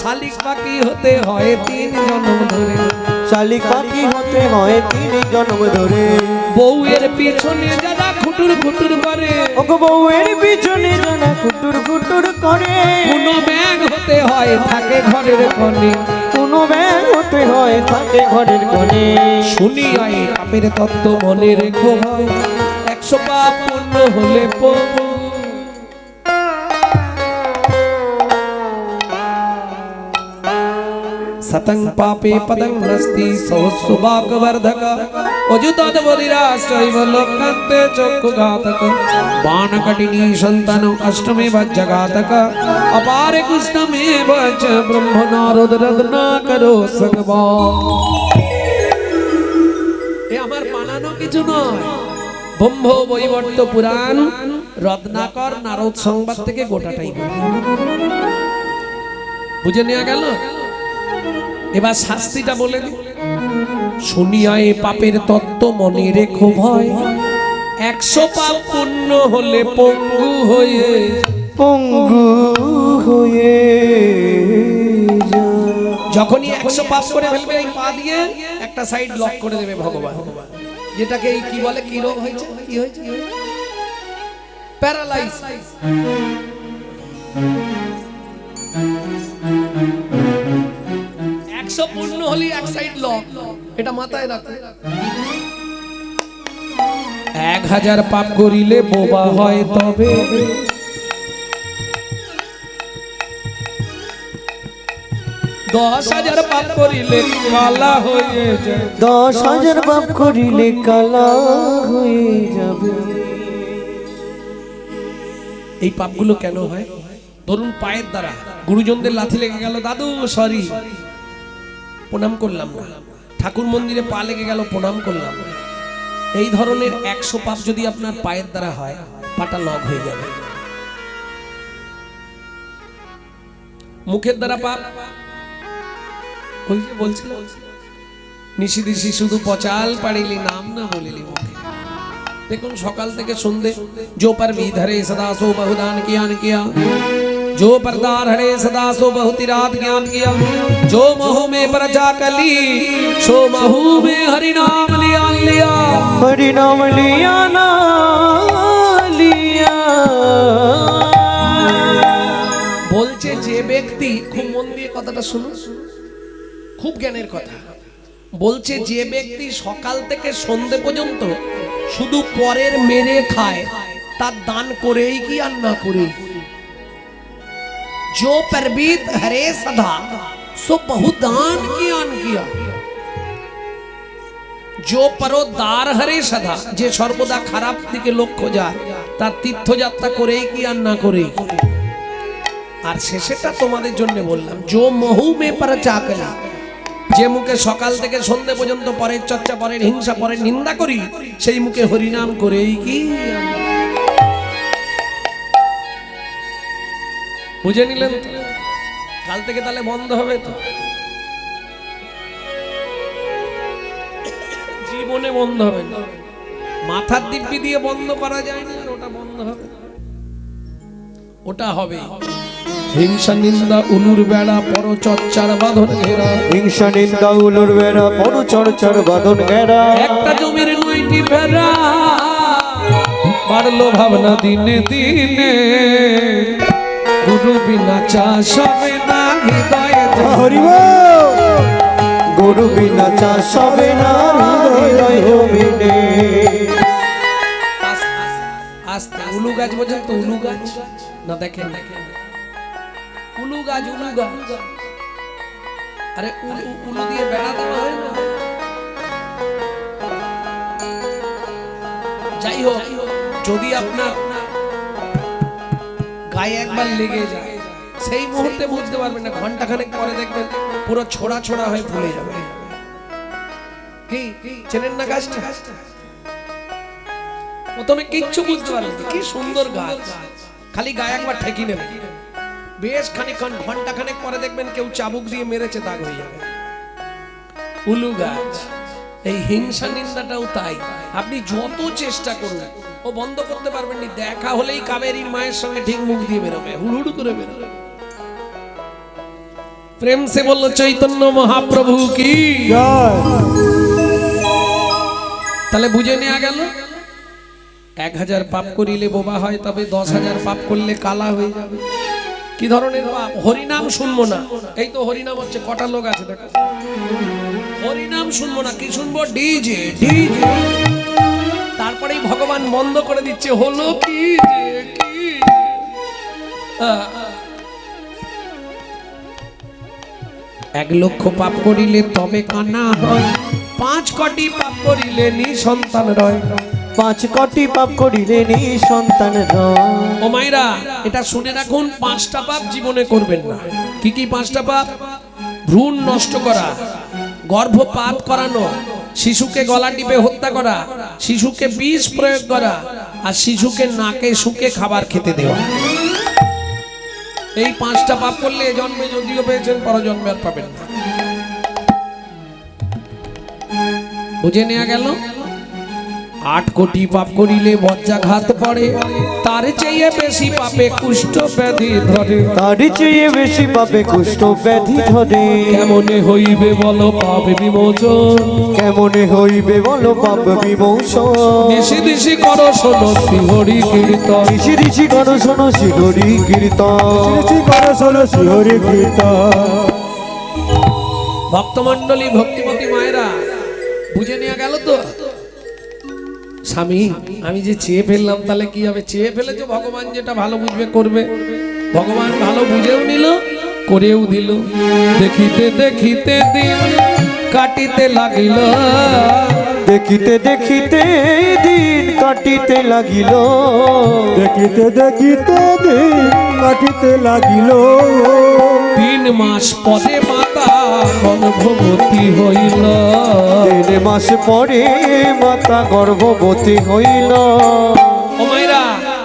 শালিক পাখি হতে হয় 3 জন্ম ধরে। শালিক পাখি হতে হয় 3 জন্ম ধরে। বউয়ের পিছনে যারা খুটুর খুটুর করে, ওগো বউয়ের পিছনে যারা কুটুর কুটুর করে, কোনো ব্যাগ হতে হয় থাকে ঘরের কোণে। কোনো ব্যাগ হতে হয় থাকে ঘরের কোণে। শুনিয়া এই পাপের তত্ত্ব মনে রেখো ভাই, 100 পাপ পূর্ণ হলে শতং পাপে পদং নাস্তি সহস্রবাক বর্ধক, অযুতদ বধিরাশ্চৈব লোকান্তে চক্ষুঘাতক। বাণকটিনী সন্তান অষ্টমে বজ্জঘাতক, অপারে কুষ্ঠমে বজ্জ ব্রহ্ম নারদ রত্না করো সগবা। এ আমার বানানো কিছু নয়, ব্রহ্ম বৈবর্ত পুরাণ রত্নাকর নারদ সংবাদ থেকে গোটাটাই বুঝে নেওয়া গেল। এবার শাস্তিটা বলে দিই। শুনিয়া এ পাপের তত্ত্ব মনে রেখো ভয়, 100 পাপ পূর্ণ হলে পঙ্গু হয়ে, পঙ্গু হয়ে যায়। যখনই 100 পাপ করে ফেলবে এই পা দিয়ে একটা সাইড লক করে দেবে ভগবান। যেটাকে এই কি বলে, কি রোগ হয়েছে, কি হয়েছে, প্যারালাইজ। 100 পূর্ণ হলে এক সাইড লক, এটা মাথায় রাখো। 1000 পাপ করিলে বোবা হয় তবে, 10,000 পাপ করিলে কালা হয়ে যায়। 10,000 পাপ করিলে কালা হয়ে যাবে। এই পাপগুলো কেন হয়? ধরুন পায়ের দ্বারা গুরুজনদের লাথি লেগে গেল, দাদু সরি, প্রণাম করলাম না। ঠাকুর মন্দিরে পা লেগে গেল, প্রণাম করলাম না। এই ধরনের 100 পাপ যদি আপনার পায়ের দ্বারা হয়, পাটা লক হয়ে যাবে। মুখের দ্বারা পাপ, ওই যে বলছিলাম নিশি দিশি শুধু পচাল পাড়িলি নাম না বলিলি মুখে। দেখুন সকাল থেকে সন্ধে, जो पर भी धरे सदा सो बहुदान ज्ञान किया, जो परदार हरे सदा सो बहुति रात ज्ञान किया, जो महू में प्रजा कली सो महू में हरि नाम लिया लिया। हरि नाम लिया ना लिया। বলছে যে ব্যক্তি, খুব মন দিয়ে কথাটা শুনুন, খুব জ্ঞানের কথা। বলছে যে ব্যক্তি সকাল থেকে সন্ধে পর্যন্ত শুধু পরের মেরে খায়, তার দান করেই কি আর না করে। जो परबीत हरे सदा सो बहुदान ज्ञान किया, जो পরোদার হরে সদা, যে সর্বদা খারাপ দিকে লক্ষ্য যায়, তার তীর্থযাত্রা করেই কি আর না করে। আর শেষেটা তোমাদের জন্য বললাম, जो महू में पर चाकला, যে মুখে সকাল থেকে সন্ধে পর্যন্ত পরের চর্চা, পরের হিংসা, পরের নিন্দা করি, সেই মুখে হরিনাম করেই কি। বুঝে নিলেন তো? কাল থেকে তাহলে বন্ধ হবে তো, জীবনে বন্ধ হবে না। মাথার দিব্যি দিয়ে বন্ধ করা যায় না, আর ওটা বন্ধ হবে, ওটা হবে। হিংসা নিন্দা উলুর বেড়া পরচর্চার বাঁধন ঘেরা, হিংসা নিন্দা উলুর বেড়া পরচর্চার বাঁধন ঘেরা। একটা জমির 9টি ভেড়া, বাড়লো ভাবনা দিনে দিনে, গুরু বিনা চাষ হবে না হৃদয়ে। হরি বল। গুরু বিনা চাষ হবে না হৃদয় বিনে। আস্তে উলু গাছ বোঝেন তো? উলু গাছ না, দেখেন দেখেন, উলু গাছ, উলু গাছ। আরে উলু দিয়ে বেড়া দেওয়া হয় না। যাই হোক, যদি আপনার গায়ে একবার লেগে যায়, সেই মুহূর্তে বুঝতে পারবেন না, ঘন্টা খানেক পরে দেখবেন পুরো ছোড়া ছোড়া হয়ে ফুলে যাবে। কি চেনেন না গাছটা? প্রথমে কিচ্ছু বুঝতে পারবেন না, কি সুন্দর গাছ, খালি গায়ে একবার ঠেকি নেবে, বেশ খানিকক্ষণ ঘন্টা খানেক পরে দেখবেন কেউ চাবুক দিয়ে মেরেছে, দাগ হয়ে যাবে। উলু গাছ। এই হিংসা নিন্দাটাও তাই, আপনি যত চেষ্টা করুন ও বন্ধ করতে পারবেন না। দেখা হলেই কাবেরীর মায়ের সঙ্গে ঠিক মুখ দিয়ে বেরোবে, হুড়ুড় করে বেরোবে। প্রেম সে বলল চৈতন্য মহাপ্রভু কি জয়। তাহলে বুঝে নেওয়া গেল, 1000 পাপ করিলে বোবা হয়, তবে 10,000 পাপ করলে কালা হয়ে যাবে। কি ধরনের পাপ? হরিনাম শুনবো না, এই তো হরিনাম হচ্ছে, কটা লোক আছে দেখো, হরিনাম শুনবো না, কি শুনবো? DJ DJ. তারপরেই ভগবান বন্ধ করে দিচ্ছে, হলো কি যে কি। এক লক্ষ পাপ করিলে তবে কানা হয়, 5 কোটি পাপ করিলে নিঃসন্তান রয়। 5 কোটি পাপ করিলে নিঃসন্তান রয়। ও মাইরা, এটা শুনে রাখুন, 5টা পাপ জীবনে করবেন না। কি কি 5টা পাপ? ভ্রূণ নষ্ট করা, গর্ভপাত করানো, শিশুকে গলা টিপে হত্যা করা, শিশুকে বিষ প্রয়োগ করা, আর শিশুকে নাকে শুকে খাবার খেতে দেওয়া। এই 5টা পাপ করলে এ জন্মে যদিও পেয়েছেন, পরজন্মে আর পাবেন না। বুঝে নেওয়া গেল? 8 কোটি পাপ করিলে বজ্রাঘাত পড়ে, তার চেয়ে বেশি পাপে কুষ্ঠ ব্যাধি ধরে। তার চেয়ে বেশি পাপে কুষ্ঠ ব্যাধি ধরে। কেমনে হইবে বলো পাপ বিমোচন, কেমনে হইবে বলো পাপ বিমোচন। দিশি দিশি করো শোনো শ্রীহরি কীর্তন, দিশি দিশি করো শোনো শ্রীহরি কীর্তন। শ্রী করো শোনো শ্রীহরি কীর্তন। ভক্তমণ্ডলী, ভক্তিমতী মায়েরা, বুঝে নেওয়া গেল তো? স্বামী, আমি যে চেয়ে ফেললাম, তাহলে কি হবে? চেয়ে ফেলেছো, ভগবান যেটা ভালো বুঝবে করবে। ভগবান ভালো বুঝেও নিল, করেও দিল। দেখিতে দেখিতে দিন কাটিতে লাগিল, দেখিতে দেখিতে দিন কাটিতে লাগিল। দেখিতে দেখিতে দিন কাটিতে লাগিল। 3 মাস পরে মাতা গর্ভবতী হইল। 3 মাস পরে মাতা গর্ভবতী হইল। ও মায়েরা,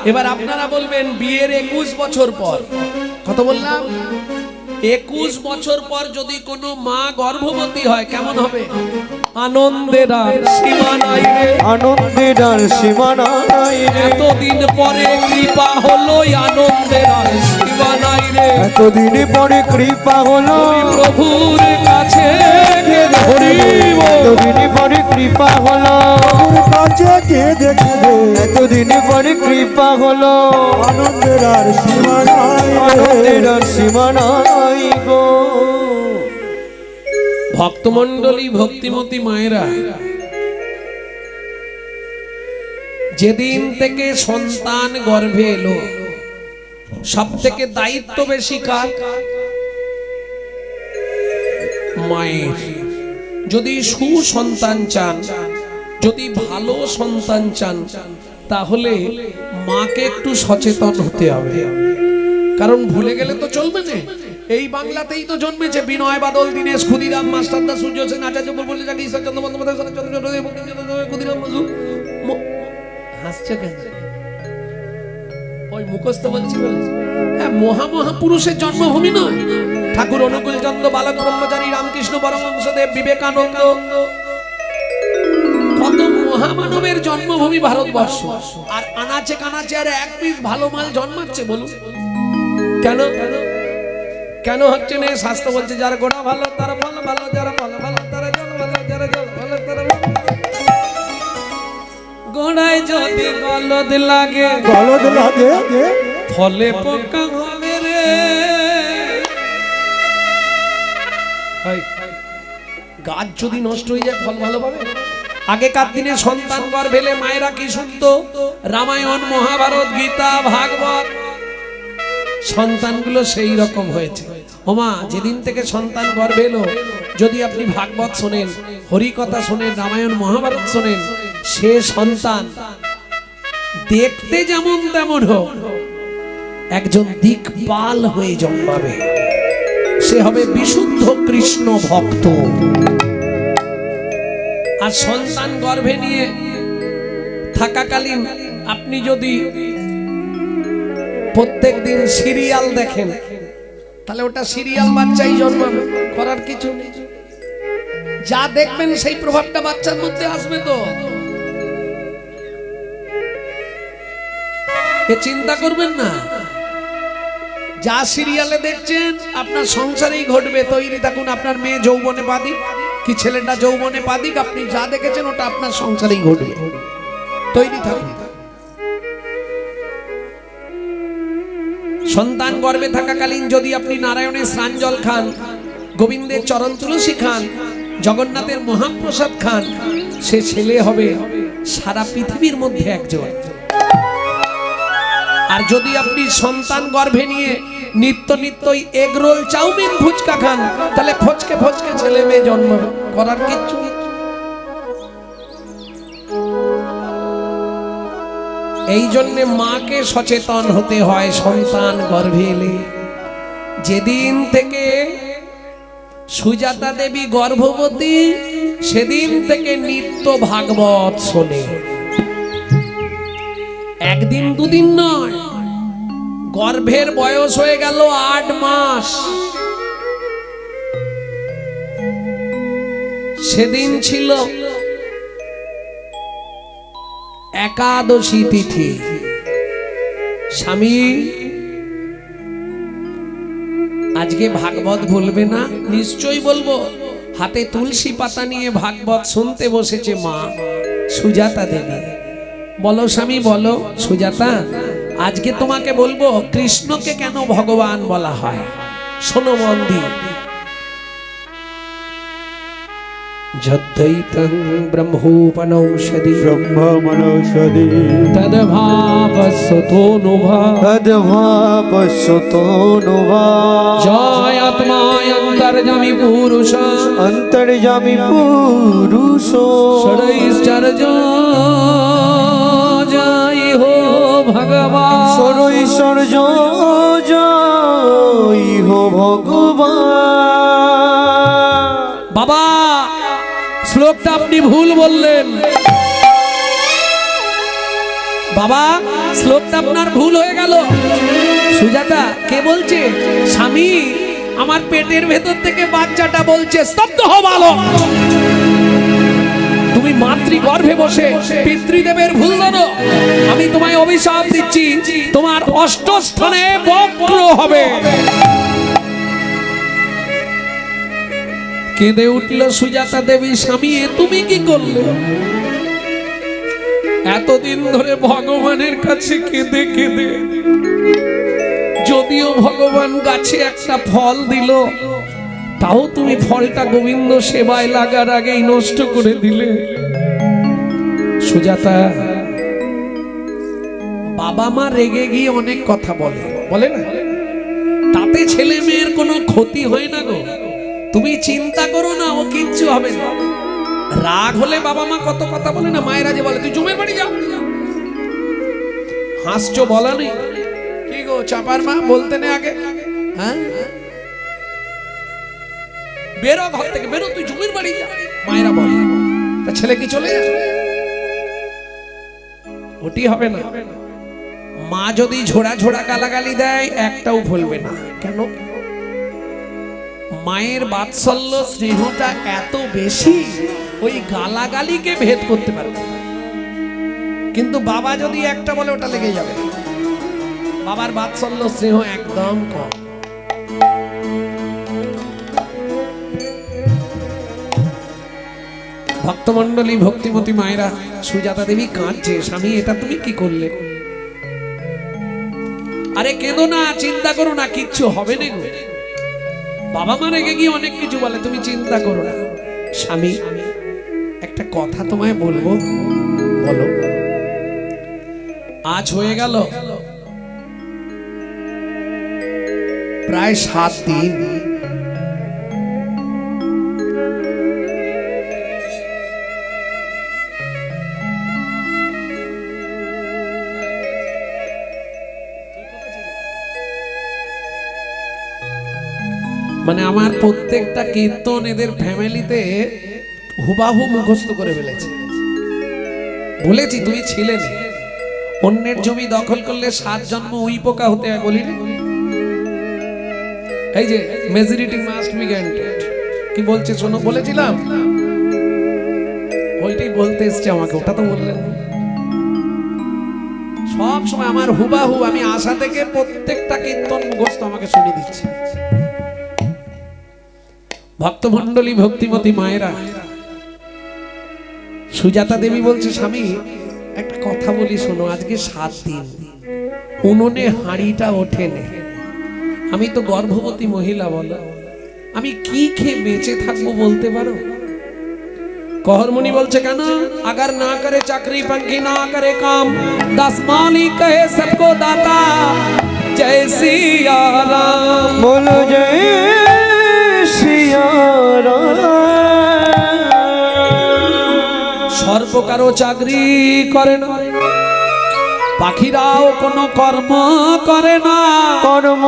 এবার আপনারা বলবেন বিয়ের 21 বছর পর, কত বললাম? 21 বছর পর যদি কোনো মা গর্ভবতী হয় কেমন হবে? আনন্দের আর সীমা নাই রে, আনন্দের আর সীমা নাই রে, এতদিন পরে কৃপা হলো, আনন্দের আর সীমা নাই রে। এতদিন পরে কৃপা হলো প্রভুর কাছে ধরিব, এতদিন পরে কৃপা হলো, তোর কাছে কে দেখবে এতদিন পরে কৃপা হলো, আনন্দের আর সীমা নাই রে। আনন্দের আর সীমা নাই গো। ভক্তমণ্ডলী, ভক্তিমতী মায়েরা, যেদিন থেকে সন্তান গর্ভে এলো সব থেকে দায়িত্ব বেশি কার? মায়ের। যদি সুসন্তান চান, যদি ভালো সন্তান চান, তাহলে মাকে একটু সচেতন হতে হবে। কারণ ভুলে গেলে তো চলবে না। এই বাংলাতেই তো জন্মেছে বিনয় বাদল, দীনেশ, ক্ষুদিরাম, মাস্টারদা, সূর্য সেন, আচার্য বলে যাকে ঈশ্বরচন্দ্র বন্দ্যোপাধ্যায়, শরৎচন্দ্র চট্টোপাধ্যায়, বঙ্কিমচন্দ্র, ক্ষুদিরাম বসু। হাসছে কেন? ওই মুখস্থ বলছি বলে। হ্যাঁ, মহামহাপুরুষের জন্মভূমি নয়? ঠাকুর অনুকূল চন্দ্র, বালক ব্রহ্মচারী, রামকৃষ্ণ পরমহংসদেব, বিবেকানন্দ, কত মহামানবের জন্মভূমি ভারতবর্ষ। আর আনাচে কানাচে আর এক পিস ভালো মাল জন্মাচ্ছে, বলুন কেন? কেন হচ্ছে না? শাস্ত্র বলছে যারা গোড়া ভালো তারা ফল ভালো, যারা ফল ভালো তারা জল ভালো, যারা জল ভালো তারা গোড়ায় যদি গলদ লাগে, গলদ লাগে ফলে পোকা হবে রে। গাছ যদি নষ্ট হয়ে যায় ফল ভালো পাবে? আগেকার দিনে সন্তান গর্ভে এলে মায়েরা কি শুনতো? রামায়ণ, মহাভারত, গীতা, ভাগবত। সন্তানগুলো সেই রকম হয়েছে। ওমা, যেদিন থেকে সন্তান গর্ভে এলো যদি আপনি ভাগবত শোনেন, হরিকথা শোনেন, রামায়ণ, মহাভারত শোনেন, সে সন্তান দেখতে যেমন তেমন হোক, একজন দিকপাল হয়ে জন্মাবে। সে হবে বিশুদ্ধ কৃষ্ণ ভক্ত। আর সন্তান গর্ভে নিয়ে থাকাকালীন আপনি যদি প্রত্যেক দিন সিরিয়াল দেখেন, তাহলে ওটা সিরিয়াল বাচ্চাই জন্মাবে, করার কিছু নেই। যা দেখবেন সেই প্রভাবটা বাচ্চার মধ্যে আসবে। তো এ চিন্তা করবেন না, যা সিরিয়ালে দেখছেন আপনার সংসারেই ঘটবে। তৈরি থাকুন, আপনার মেয়ে যৌবনে বাদিক কি ছেলেটা যৌবনে বাদিক, আপনি যা দেখেছেন ওটা আপনার সংসারেই ঘটবে। তৈরি থাকুন। সন্তান গর্ভে থাকাকালীন যদি আপনি নারায়ণের স্নান জল খান, গোবিন্দের চরণ তুলসী খান, জগন্নাথের মহাপ্রসাদ খান, সে ছেলে হবে সারা পৃথিবীর মধ্যে একজন। আর যদি আপনি সন্তান গর্ভে নিয়ে নিত্য নিত্যই এগ রোল, চাউমিন, ফুচকা খান, তাহলে ফচকে ফচকে ছেলে মেয়ে জন্মাবে, করার কিচ্ছু নেই। এই জন্যে মাকে সচেতন হতে হয় সন্তান গর্ভে এলে। যেদিন থেকে সুজাতা দেবী গর্ভবতী, সেদিন থেকে নিত্য ভাগবত শোনে। একদিন দুদিন নয়, গর্ভের বয়স হয়ে গেল 8 মাস। সেদিন ছিল একাদশী তিথি। স্বামী আজকে ভাগবত বলবে না? নিশ্চয়ই বলবো। হাতে তুলসী পাতা নিয়ে ভাগবত শুনতে বসেছে মা সুজাতা দেবী। বলো স্বামী, বলো সুজাতা, আজকে তোমাকে বলবো কৃষ্ণকে কেন ভগবান বলা হয়। শোনো মন দিয়ে। যদ্বৈতং ব্রহ্মোপনৌষধি ব্রহ্মমনৌষধি তদ্ভাবস্বতোনুভা তদ্ভাবস্বতোনুভা জয় আত্মায়ন্তর্যামী পুরুষ অন্তর্যামী পুরুষ ষড়ৈশ্চর্য জয় হো ভগবান ষড়ৈশ্বর্য জয় হো ভগবান। বাবা, শ্লোকটা আপনি ভুল বললেন। বাবা, শ্লোকটা আপনার ভুল হয়ে গেল। সুজাতা কে বলছে? স্বামী আমার পেটের ভেতর থেকে বাচ্চাটা বলছে স্তব্ধ হও বালক। তুমি মাতৃগর্ভে বসে পিতৃদেবের ভুল ধরো। আমি তোমায় অভিশাপ দিচ্ছি, তোমার অষ্ট স্থানে বক্র হবে। কেঁদে উঠল সুজাতা দেবী, স্বামী এ তুমি কি করলে? এতদিন ধরে ভগবানের কাছে কেঁদে কেঁদে, যদিও ভগবান গাছে একটা ফল দিল, তাও তুমি ফলটা গোবিন্দ সেবায় লাগার আগেই নষ্ট করে দিলে। সুজাতা, বাবা মা রেগে গিয়ে অনেক কথা বলে না, তাতে ছেলে মেয়ের কোনো ক্ষতি হয় না গো। তুমি চিন্তা করো না, ও কিচ্ছু হবে না। রাগ হলে বাবা মা কত কথা বলে না, মায়েরা যে বলে তুই জমের বাড়ি যা, হাসছো বলা নেই কি গো চাপার মা, বলতে নেই আগে, হ্যাঁ বেরো ঘর থেকে, বেরো তুই জমির বাড়ি যা, মায়েরা বলে। তা ছেলে কি চলে যায়? ওটি হবে না। মা যদি ঝোড়া ঝোড়া গালাগালি দেয় একটাও ভুলবে না। কেন? মায়ের বাৎসল্য স্নেহটা এত বেশি, ওই গালাগালিকে ভেদ করতে পারবে। কিন্তু বাবা যদি একটা বলে ওটা লেগে যাবে। বাবার বাৎসল্য স্নেহ একদম কম। ভক্তমণ্ডলী, ভক্তিমতী মায়েরা, সুজাতা দেবী কাঁদছে, স্বামী এটা তুমি কি করলে? আরে কেঁদো না, চিন্তা করো না, কিচ্ছু হবে না গো। বাবা মা রেগে গিয়ে অনেক কিছু বলে, তুমি চিন্তা করো না। স্বামী একটা কথা তোমায় বলবো, বলো। আজ হয়ে গেল প্রায় 7 দিন মানে আমার প্রত্যেকটা কীর্তন এদের ফ্যামিলিতে হুবাহু মুখস্থ করে ফেলেছে। বলেছি তুমি ছিলে না, অন্যের জমি দখল করলে 7 জন্ম উই পোকা হতে হয়, বলি না? এই যে মেজরিটি মাস্ট বি গ্রান্টেড, কি বলছে শোনো, বলেছিলাম ওইটাই বলতে এসছে আমাকে, ওটা তো বললেন। সব সময় আমার হুবাহু, আমি আশা থেকে প্রত্যেকটা কীর্তন মুখস্থ আমাকে শুনে দিচ্ছে। ভক্তমণ্ডলী, ভক্তিমতী মায়েরা, সুজাতা দেবী বলছে স্বামী একটা কথা বলি শোনো, আজকে 7 দিন উনুনে হাঁড়িটা ওঠেনে, আমি তো গর্ভবতী মহিলা, বলো আমি কি খেয়ে বেঁচে থাকবো বলতে পারো? कहरमुनि बोलছে কেন? अगर ना करे चाकरी पंखी ना करे काम, 10 मालिक कहे सबको दाता, जय सिया राम। बोलो जय सिया राम। সর্বকারও চাকরি করে না, পাখিরাও কোনো কর্ম করে না, কর্ম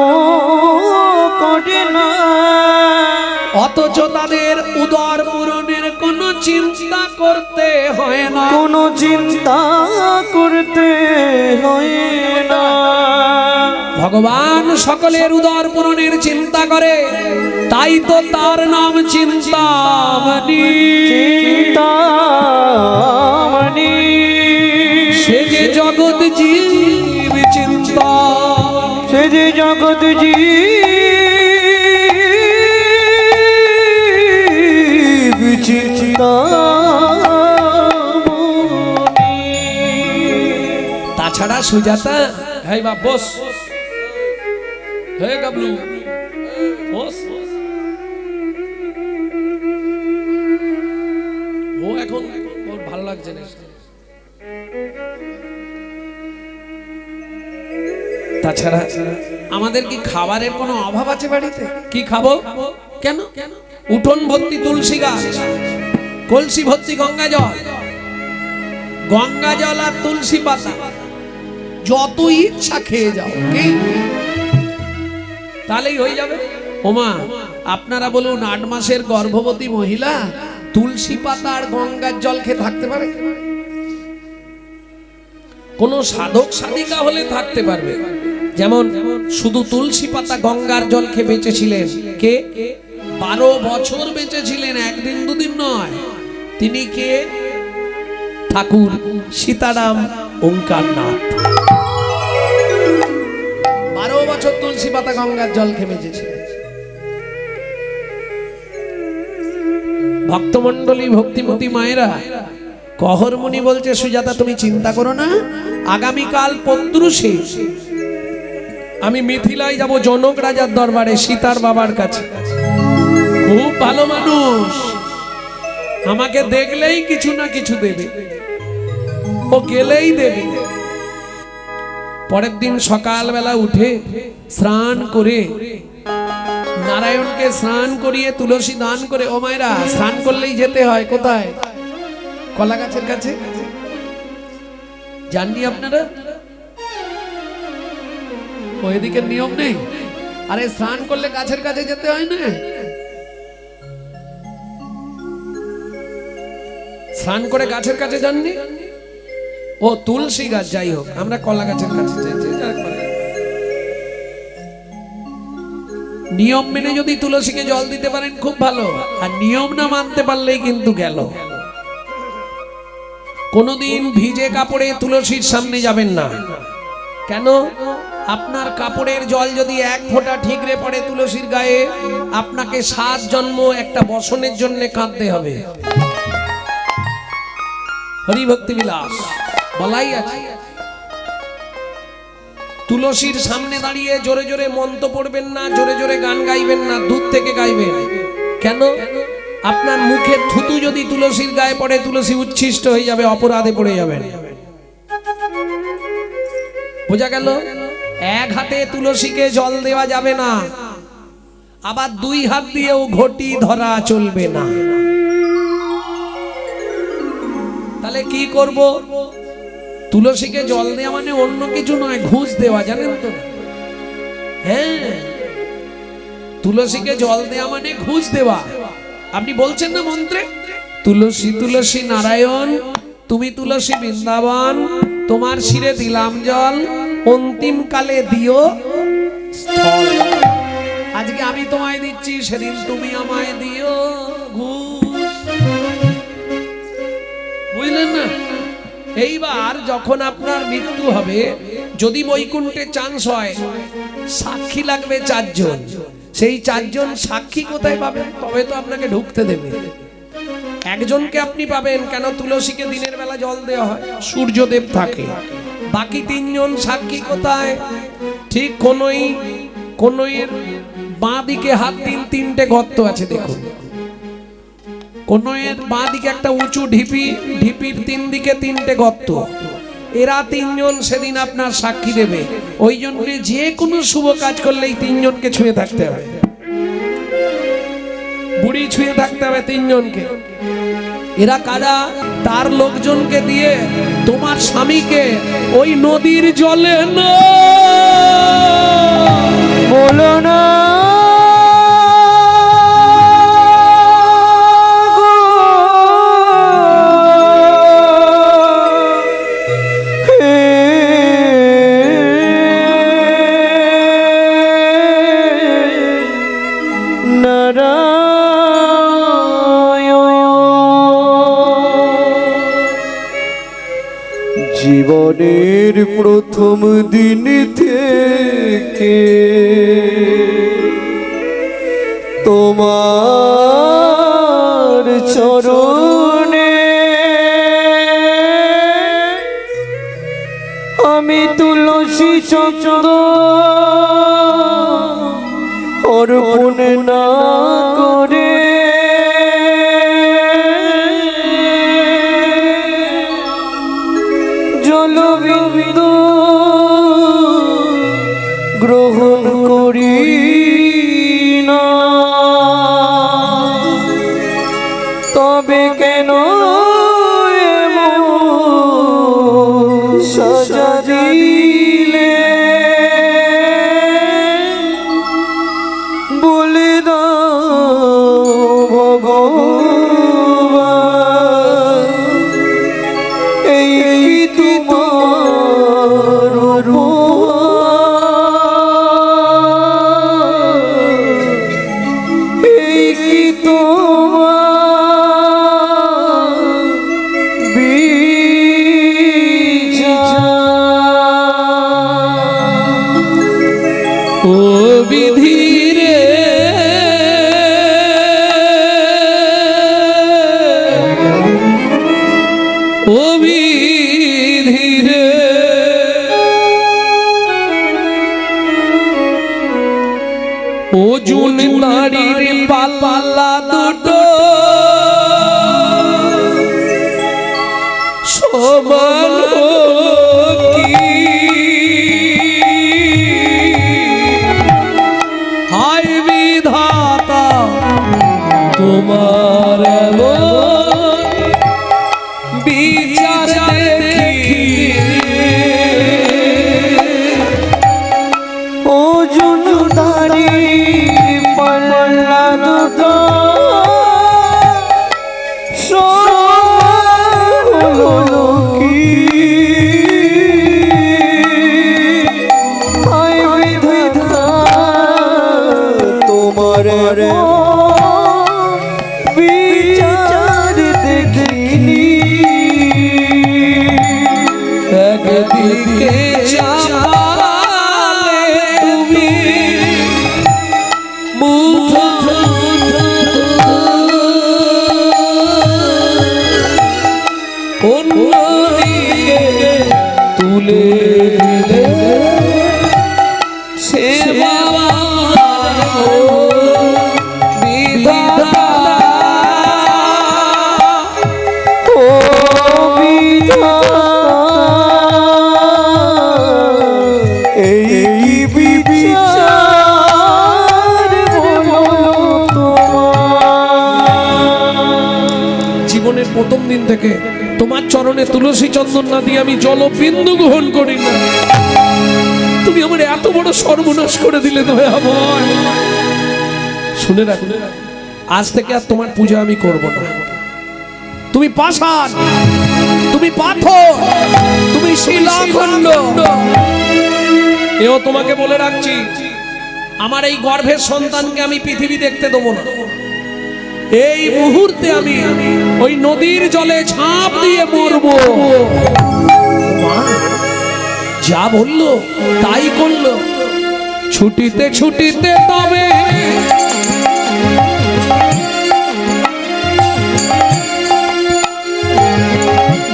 করে না, অথচ তাদের উদর পূরণের কোনো চিন্তা করতে হয় না, কোনো চিন্তা করতে হয় না। ভগবান সকলের উদর পূরণের চিন্তা করে, তাই তো তার নাম চিন্তামণি। চিন্তামণি সে যে জগৎ জীব চিন্তা, সে যে জগৎ জীব চিন্তামণি। তাছাড়া সুজাতা, হ্যাঁ বাপ বস, হে গাবলু বস, ও এখন ওর ভালো লাগছে না। তাছাড়া আমাদের কি খাবারের কোনো অভাব আছে বাড়িতে? কি খাবো? কেন? উঠোন ভর্তি তুলসী গাছ, কলসি ভর্তি গঙ্গা জল, গঙ্গা জল আর তুলসী পাতা, যত ইচ্ছা খেয়ে যাও, কি তাহলেই হয়ে যাবে। ওমা আপনারা বলুন, 8 মাসের গর্ভবতী মহিলা তুলসী পাতা আর গঙ্গার জল খেয়ে থাকতে পারে? কোন সাধক সাধিকা হলে থাকতে পারবে, যেমন শুধু তুলসী পাতা গঙ্গার জল খেয়ে বেঁচেছিলেন কে? 12 বছর বেঁচেছিলেন, একদিন দুদিন নয়। তিনি কে? ঠাকুর সীতারাম ওঙ্কারনাথ। 12 বছর তুলসী পাতা গঙ্গার জল খেয়ে বেঁচেছিলেন। ভক্তমণ্ডলী, ভক্তিমতী মায়েরা, কহরমুনি বলছে সুজাতা তুমি চিন্তা করো না, আগামীকাল পদ্রুষে আমি মিথিলায় যাব জনক রাজার দরবারে, সীতার বাবার কাছে। খুব ভালো মানুষ, আমাকে দেখলেই কিছু না কিছু দেবে, ও গেলেই দেবে। পরের দিন সকালবেলা উঠে স্নান করে নারায়ণকে স্নান করিয়ে তুলসী দান করে, ও মায়েরা স্নান করলেই যেতে হয় কোথায়? কলা গাছের কাছে। জাননি আপনারা? ওইদিকে নিয়ম নেই? আরে স্নান করলে গাছের কাছে যেতে হয় না? স্নান করে গাছের কাছে যাননি? ও তুলসী গাছ, যাই হোক, আমরা কলা গাছের কাছে যাই। নিয়ম মেনে যদি তুলসীকে জল দিতে পারেন খুব ভালো, আর নিয়ম না মানতে পারলেই কিন্তু গেল। কোনোদিন ভিজে কাপড়ে তুলসীর সামনে যাবেন না। কেন? আপনার কাপড়ের জল যদি 1 ফোঁটা ঠিকরে পড়ে তুলসীর গায়ে, আপনাকে 7 জন্ম একটা বসনের জন্য কাঁদতে হবে। হরি ভক্তি বিলাস বলাই আছে। তুলসীর সামনে দাঁড়িয়ে জোরে জোরে মন্ত্র পড়বেন না, জোরে জোরে গান গাইবেন না, দূর থেকে গাইবেন। কেন? আপনার মুখের থুতু যদি তুলসীর গায়ে পড়ে, তুলসী উচ্ছিষ্ট হয়ে যাবে, অপরাধে পড়ে যাবেন। বোঝা গেল? 1 হাতে তুলসীকে জল দেওয়া যাবে না, আবার 2 হাত দিয়েও ঘটি ধরা চলবে না। তাহলে কি করব? তুলসীকে জল দেওয়া মানে অন্য কিছু নয়, ঘুষ দেওয়া, জানেন তো? হ্যাঁ, তুলসীকে জল দেওয়া মানে ঘুষ দেওয়া। আপনি বলছেন না মন্ত্রে, তুলসী তুলসী নারায়ণ, তুমি তুলসী বৃন্দাবন, তোমার শিরে দিলাম জল, অন্তিম কালে দিও স্থল। আজকে আমি তোমায় দিচ্ছি, সেদিন তুমি আমায় দিও ঘুষ। বুঝলেন না? এইবার যখন আপনার মৃত্যু হবে, যদি বৈকুণ্ঠে চান্স হয়, সাক্ষী লাগবে 4 জন। সেই 4 জন সাক্ষী কোথায় পাবেন? তবে তো আপনাকে ঢুকতে দেবে। একজনকে আপনি পাবেন, কেন? তুলসীকে দিনের বেলা জল দেওয়া হয়, সূর্যদেব থাকে। বাকি 3 জন সাক্ষী কোথায়? ঠিক কোনইয়ের বাঁ দিকে হাত 3টে গর্ত আছে, দেখুন। কোনইয়ের বাঁ দিকে একটা উঁচু ঢিপি, ঢিপির 3 দিকে 3টে গর্ত। এরা 3 জন সেদিন আপনার সাক্ষী দেবে। ওই জন্য যে কোনো শুভ কাজ করলেই 3 জনকে ছুঁয়ে থাকতে হবে। বুড়ি ছুঁয়ে থাকতে হবে 3 জনকে। এরা কারা? তার লোকজনকে দিয়ে তোমার স্বামীকে ওই নদীর জলে না বলো না জীবনের প্রথম দিন থেকে তোমার চরণে আমি তুলসী চন্দ্র অর্পণ না করে জলবিন্দু গ্রহণ করি না, তবে কেন এমন সাজা দিলে ওজন নারীর পাল্লা দুটো সমান কি হায় বিধাতা তোমার বিচার দেখি ওজন দাড়ি পাল্লা দুটো হলো কি হায় বিধাতা তোমার বিচার দেখিনি একদিকে চালে তুমি মুখ অন্যদিকে তুলে দিলে সে বাবা বিধাতা ও বিধাতা এই বিচার বলো তোমার। জীবনের প্রথম দিন থেকে তোমার চরণে তুলসী চন্দন না দিয়ে আমি জলবিন্দু গ্রহণ করি না। তুমি আমার এত বড় সর্বনাশ করে দিলে দয়াময়। শুনে রাখো, আজ থেকে আর তোমার পূজা আমি করব না। তুমি পাষাণ, তুমি পাথর, তুমি শিলাখণ্ড। এও তোমাকে বলে রাখছি, আমার এই গর্ভের সন্তানকে আমি পৃথিবী দেখতে দেবো না। এই মুহূর্তে আমি ওই নদীর জলে ঝাঁপ দিয়ে মরবো। মা যা বললো তাই করলো। ছুটিতে ছুটিতে তবে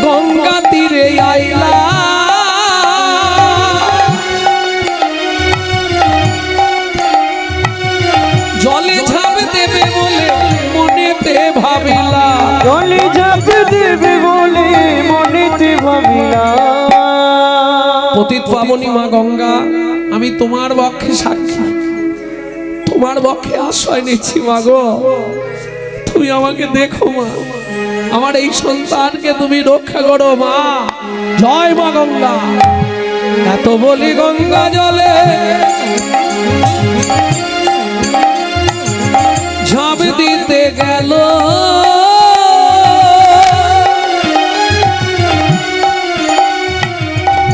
গঙ্গা তীরে আইলা, জলে ঝাঁপ দেবে বলে মনেতে ভাবিলা। জলে ঝাঁপ দেবে বলে মনেতে ভাবিলা। পতিত পাবনী মা গঙ্গা, আমি তোমার বক্ষে সাক্ষী, তোমার বক্ষে আশ্রয় নিচ্ছি মা গো। তুমি আমাকে দেখো মা, আমার এই সন্তানকে তুমি রক্ষা করো মা। জয় মা গঙ্গা। এত বলি গঙ্গা জলে ঝাঁপ দিতে গেল,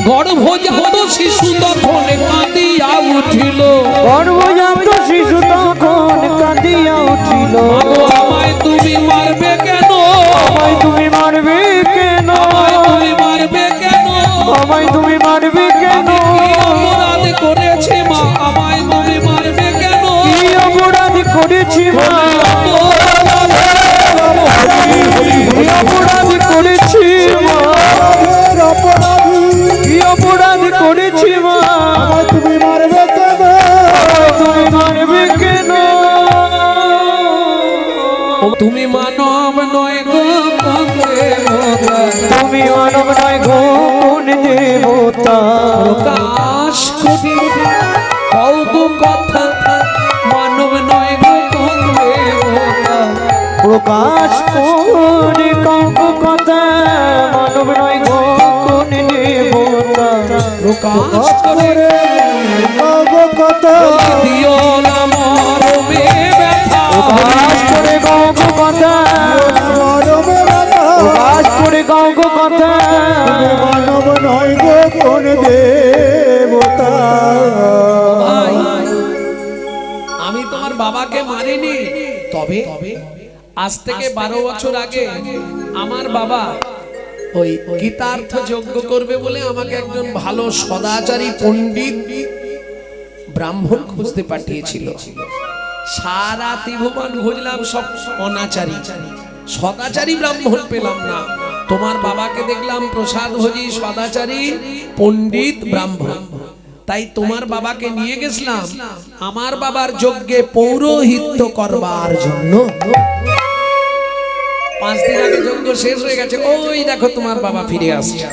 গর্ভজাত শিশু তখন কাঁদিয়া উঠিল। গর্ভজাত শিশু তখন কাঁদিয়া উঠিল। আমায় তুমি মারবে কেন? আমায় তুমি মারবে কেন? আমায় তুমি মারবে কেন? আমায় তুমি মারবে কেন? কি অপরাধ করেছি মা? আমায় তুমি মারবে কেন? কি অপরাধ করেছি মা? কি অপরাধ করেছি মা? কি অপরাধ করেছি মা? তুমি মারবে কেন? তুমি মারবে কেন? তুমি মানব নয় গো কোন দেবতা, তুমি মানব নয় গো কোন দেবতা। প্রকাশ করি কও গো কথা, মানব নয় গো কোন দেবতা। প্রকাশ করে কাউকে কথা, মানব নয় গো কোন দেবতা। প্রকাশ করে কথা দিও না মরমে ব্যথা। প্রকাশ করে কাউকে কথা, প্রকাশ করে কাউকে কথা। মানব নয় গো কোন দেবতা। ভাই, আমি তোমার বাবাকে মারিনি, তবে আজ থেকে 12 বছর আগে আমার বাবা ওই গীতার্থ যজ্ঞ করবে বলে আমাকে একজন ভালো সদাচারী পণ্ডিত ব্রাহ্মণ খুঁজতে পাঠিয়েছিল। সারা ত্রিভুবন খুঁজলাম, সব অনাচারী, সদাচারী ব্রাহ্মণ পেলাম না। তোমার বাবাকে দেখলাম প্রসাদ ভোজি সদাচারী পণ্ডিত ব্রাহ্মণ। তাই তোমার বাবাকে নিয়ে গেছিলাম আমার বাবার যজ্ঞে পৌরোহিত্য করবার জন্য। 5 দিন আগে যজ্ঞ শেষ হয়ে গেছে, ওই দেখো তোমার বাবা ফিরে আসছে।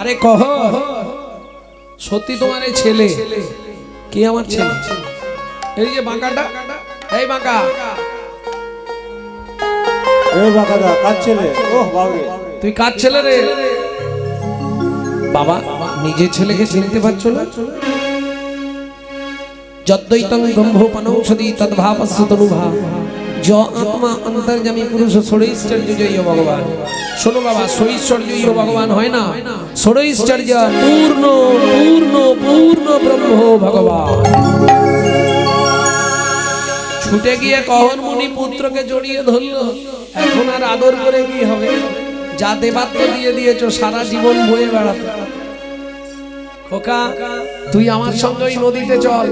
আরে কহ, সত্যি তোমার এই ছেলে? কে আমার ছেলে? এই যে বাঁকাটা, এই বাঁকা। এ বাকাদা কার ছেলে? ওহ বাবরে, তুই কার ছেলে রে? বাবা নিজের ছেলেকে চিনতে পারছো না? যদ্দৈতং ব্রহ্মোপনৌষধি তদ্ভাবস্য তনুভাব য আত্মা অন্তর্যামী পুরুষ ষড়ৈশ্বর্যজয় ভগবান। শোনো বাবা, ষড়ৈশ্বর্যই ভগবান হয় না, ষড়ৈশ্বর্য পূর্ণ পূর্ণ পূর্ণ ব্রহ্ম ভগবান। ছুটে গিয়ে কহন মুনি পুত্রকে জড়িয়ে ধরলো। এখন আর আদর করে কি হবে? যা দেবাত্ম দিয়ে দিয়েছো সারা জীবন বয়ে বেড়াতে। খোকা, তুই আমার সঙ্গে ওই নদীতে চল,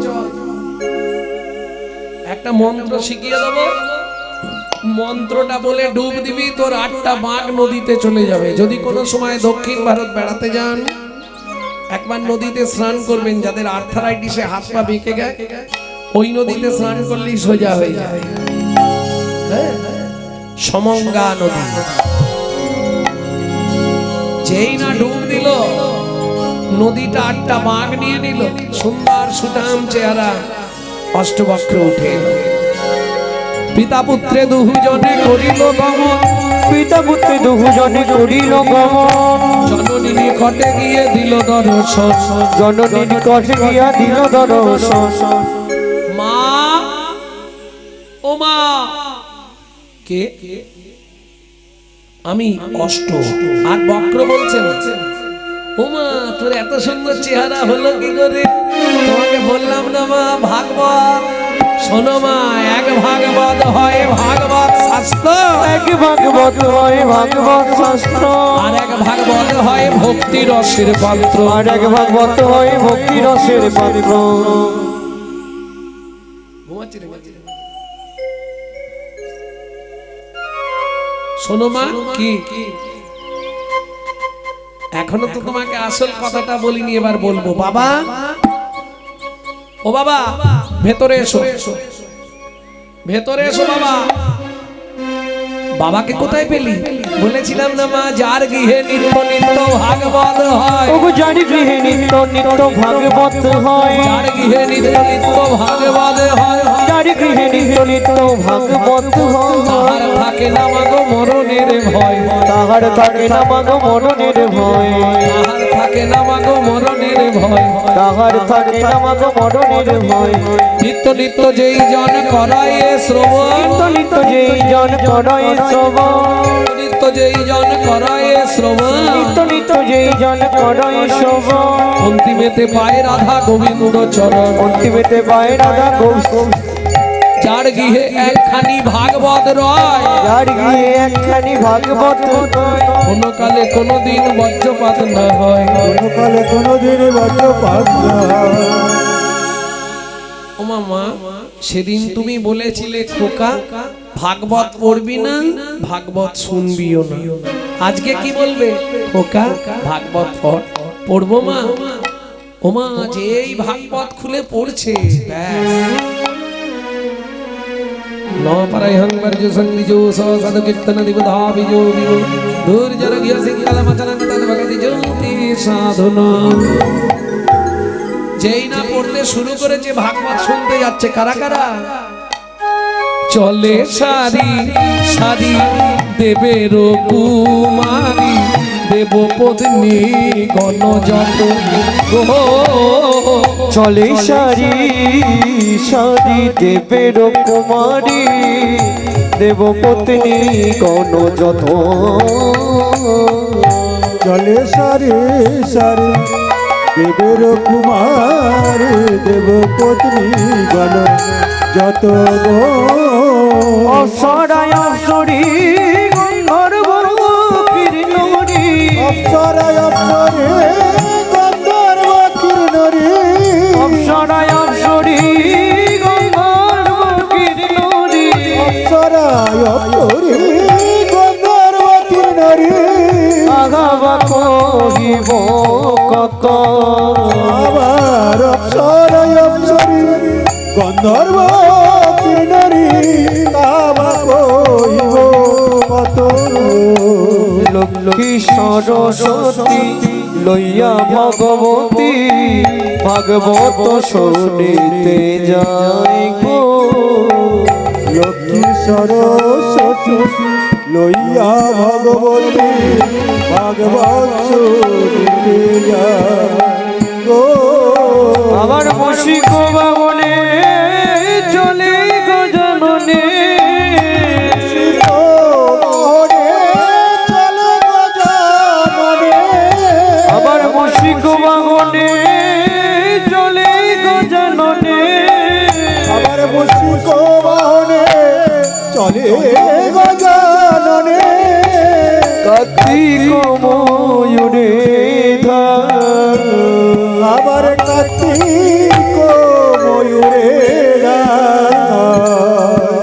একটা মন্ত্র শিখিয়ে দেবো। মন্ত্রটা বলে ডুব দিবি, তোর 8টা বাঘ নদীতে চলে যাবে। যদি কোনো সময় দক্ষিণ ভারত বেড়াতে যান, একবার নদীতে স্নান করবেন। যাদের আর্থারাইটিসে হাত পা বেঁকে গেছে, ওই নদীতে স্নান করলেই সোজা হয়ে যায়। হ্যাঁ, সমঙ্গা নদী। যেই না ডুব দিল, নদীটা 8টা বাঘ নিয়ে নিল। সুন্দর সুঠাম চেহারা, অষ্টবক্র উঠে। পিতা পুত্রে দুজনে করিল গমন, পিতা পুত্রে দুজনে করিল গমন। জননী নিকটে গিয়ে দিল দর্শন, জননী নিকটে গিয়া দিল দর্শন। মা, ও মা। কে? আমি কষ্ট। আর বক্র বলছেন, ও মা তোর এত সুন্দর চেহারা হলো কি করে? তোমাকে বললাম না মা, ভাগবত শোনো মা। এক ভাগবত হয় ভাগবত শাস্ত্র, এক ভাগবত হয় ভাগবত শাস্ত্র, আর এক ভাগবত হয় ভক্তি রসের পাত্র, আর এক ভাগবত হয় ভক্তি রসের পাত্র। শোনো মা। কি? এখনো তো তোমাকে আসল কথাটা বলিনি, এবার বলবো। বাবা, ও বাবা, ভেতরে এসো, ভেতরে এসো বাবা। বাবাকে কোথায় পেলি? বলেছিলাম না মা, যার গৃহে নিত্য নিত্য ভাগবত হয়, ওগো যার গৃহে নিত্য নিত্য ভাগবত হয়, যার গৃহে নিত্য নিত্য ভাগবত হয়, যার গৃহে নিত্য নিত্য ভাগবত হয়, তাহার থাকে না মাগো মরণের ভয়, তাহার থাকে না মাগো মরণের ভয়, তাহার থাকে না মাগো মরণের ভয়, তাহার থাকে না মাগো মরণের ভয়। নিত্য নিত্য যেই জন করায় শ্রবণ, নিত্য নিত্য যেই জন করায় শ্রবণ, নিত্য যেই জন করায় শ্রবণ, নিত্য নিত্য যেই জন করায় শ্রবণ, অন্তিমেতে পায় রাধা গোবিন্দ চরণ, অন্তিমেতে পায় রাধা গোবিন্দ। যার গৃহে একখানি ভাগবত রয়, যার গৃহে একখানি ভাগবত হয়, কোন কালে কোনো দিন বজ্রপাত না হয়। কোনকালে কোনদিন বজ্রপাত না হয়। ও মামা, সেদিন তুমি বলেছিলে খোকা ভাগবত পড়বি না, ভাগবত শুনবিও না। আজকে কি বলবে? খোকা ভাগবত পড়বো মা। ও মা, যেই ভাগবত খুলে পড়ছে, ব্যাস নপারাই হংবার জো সংগিজো সাধু কীর্তন দিবধা বিজো বিজো দূর জর গিয়া সিংকাল মচন তদ ভগতি জ্যোতি সাধনা। যেই না পড়তে শুরু করেছে, ভাগবত শুনতে যাচ্ছে। কারা কারা? চলে সারি সারি দেবের কুমারী, দেব পত্নী গণ যত গো। চলে সারি সারি দেবের কুমারী, দেবপত্নী গণ যত। চলে সারি সারি দেবের কুমার, দেব পত্নী গণ যত গো। অপসরায় অপসরী গন্ধর্ব কিরণী, অপ্সরায় অপ্সরে গন্ধর্ব কহিব কত আবার অপ্সরায় অপ্সরী গন্ধর্ব কিন্নরী কাবা কহিব কত লক্ষ্মী সরস্বতী লইয়া ভগবতী ভাগবত শুনিতে যাই গো লক্ষ্মী সরস্বতী লইয়া ভগবতী ভাগবত শুনিতে যাই গো আমার মুশিক বাবনে চলে গো জননে আমার মুশিক বাবনে চলে গো জননে আমার মুশিক বাহনে চলে গজাননে কার্তিক ময়ূরে ধার আবার কার্তিক ময়ূরে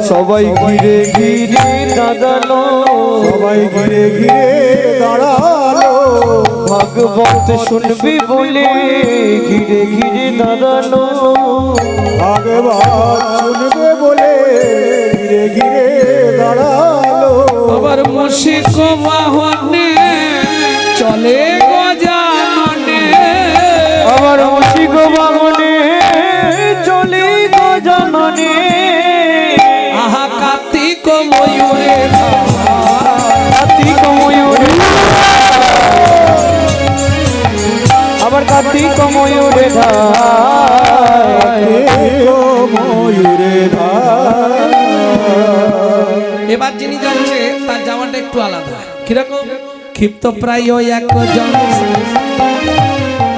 সবাই ঘিরে ঘিরে দাঁড়ালো সবাই ঘিরে ঘিরে দাঁড়ালো ভাগবত শুনবি বলে ঘিরে ঘিরে দাঁড়ালো ভাগবত শুনবে বলে ঘিরে ঘিরে দাঁড়ালো আবার মুশিক বাহনে চলে গজাননে আমার মুশিক বাহনে চলে গজাননে আহা কার্তিক ময়ূরে কার্তিক ময়ূরে আবার কার্তিক ময়ূরে ধার ময়ূরে এবার যিনি যাচ্ছে তার জামাটা একটু আলাদা কিরকম ক্ষিপ্ত প্রায় একজন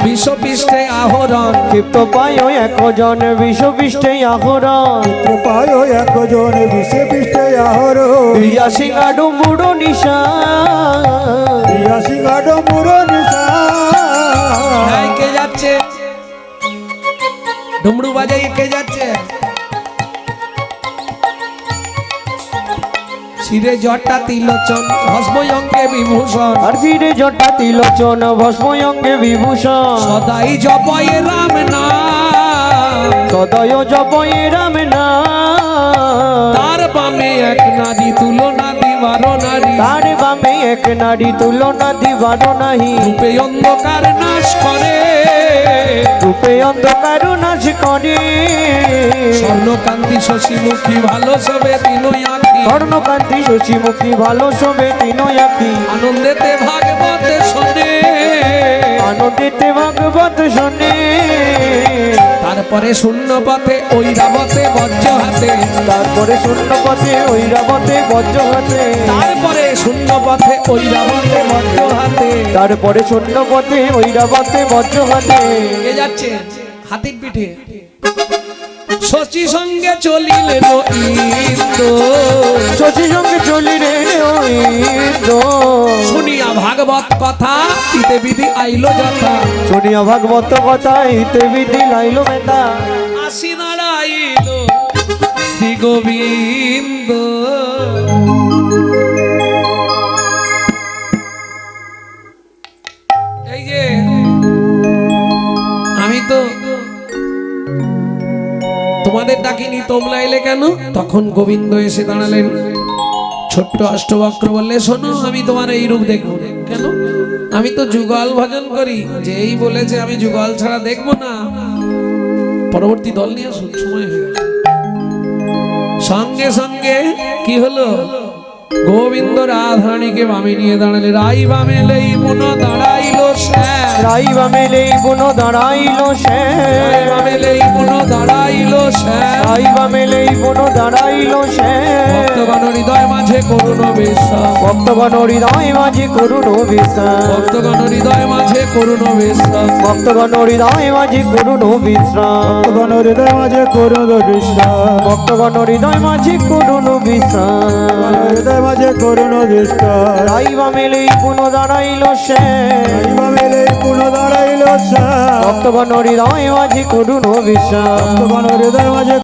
বিশ্বপৃষ্ঠে আহরণ ক্ষিপ্ত পায় একজন বিশ্বপৃষ্ঠে আহরণ পায় একজন বিষে পৃষ্ঠে আহর প্রিয়া সিংহাডু মুড়ো নিশা সিংহাড মুর নিশা এই কে যাচ্ছে ডুমরু বাজাই কে যাচ্ছে শিরে জটা তিলোচন ভস্ময়ঙ্গে বিভূষণ আর ফিরে জটা তিলোচন ভস্ময়ঙ্গে বিভূষণ সদাই জপয়ে রাম নাম সদয় জপয়ে রাম নাম তার বামে এক নারী তুলনা দিবার নারী তার বামে এক নারী তুলনা দিবার নাহি রূপে অন্ধকার নাশ করে রূপে অন্ধকার নাশ করে স্বর্ণকান্তি শশীমুখী ভালো সবে তিনই আঁখি স্বর্ণকান্তি শশীমুখী ভালো শোভে তিন আঁখি আনন্দেতে ভাগবত শোনে আনন্দিতে ভাগবত শোনে তারপরে শূন্য পথে ঐরাবতে বজ্র হাতে তারপরে শূন্য পথে ঐরাবতে বজ্র হাতে তারপরে শূন্য পথে ঐরাবতে বজ্র হাতে তারপরে শূন্য পথে ঐরাবতে বজ্র হাতে কে যাচ্ছে হাতির পিঠে শশী সঙ্গে চলিলেন ইন্দ্র শশী সঙ্গে চলি রে শুনিয়া ভাগবত কথা ইতে বিধি আইলো যথা শুনিয়া ভাগবত কথা হিতে বিধি লাইলো মেতা আসি দাঁড়াইল শ্রী গোবিন্দ এই যে আমি তো তোমাদের ডাকিনি তোমরা এলে কেন তখন গোবিন্দ এসে দাঁড়ালেন ছোট্ট অষ্টবক্র বললে শোনো আমি তোমার এই রূপ দেখবো কেন আমি তো যুগল ভজন করি যেই বলেছে আমি যুগল ছাড়া দেখবো না পরবর্তী দল নিয়ে আসুন সময় হয়ে গেছে সঙ্গে সঙ্গে কি হলো গোবিন্দ রাধারানীকে বামে নিয়ে দাঁড়ালে রাই বামে লেই পুনঃ দাঁড়াইলো শ্যাম রাই বামেলে পুনঃ দাঁড়াইলো সে রাই বামে লেই পুনঃ দাঁড়াইলো শ্যাম রাই বামেলে পুনঃ দাঁড়াইলো সে ভক্তগণ হৃদয় মাঝে করুণ বিশ্বাস ভক্তগণ হৃদয় মাঝে করুণ বিশ্বাস ভক্তগণ হৃদয় মাঝে করুণ বিশ্বাস ভক্তগণ হৃদয় মাঝে করুণ বিশ্রাম ভগবান হৃদয় মাঝে করুণ বিশ্বাস ভক্তগণ হৃদয় মাঝে করুণ বিশ্রাম হৃদয় মাঝে করুণ বিশ্বাস রাই বামেলে পুনঃ দাঁড়াইলো সে মেলে পুনঃ দাঁড়াইল ভক্তগণ হৃদয় মাঝে করুণ বিশ্বাস ভগবান হৃদয় মাঝে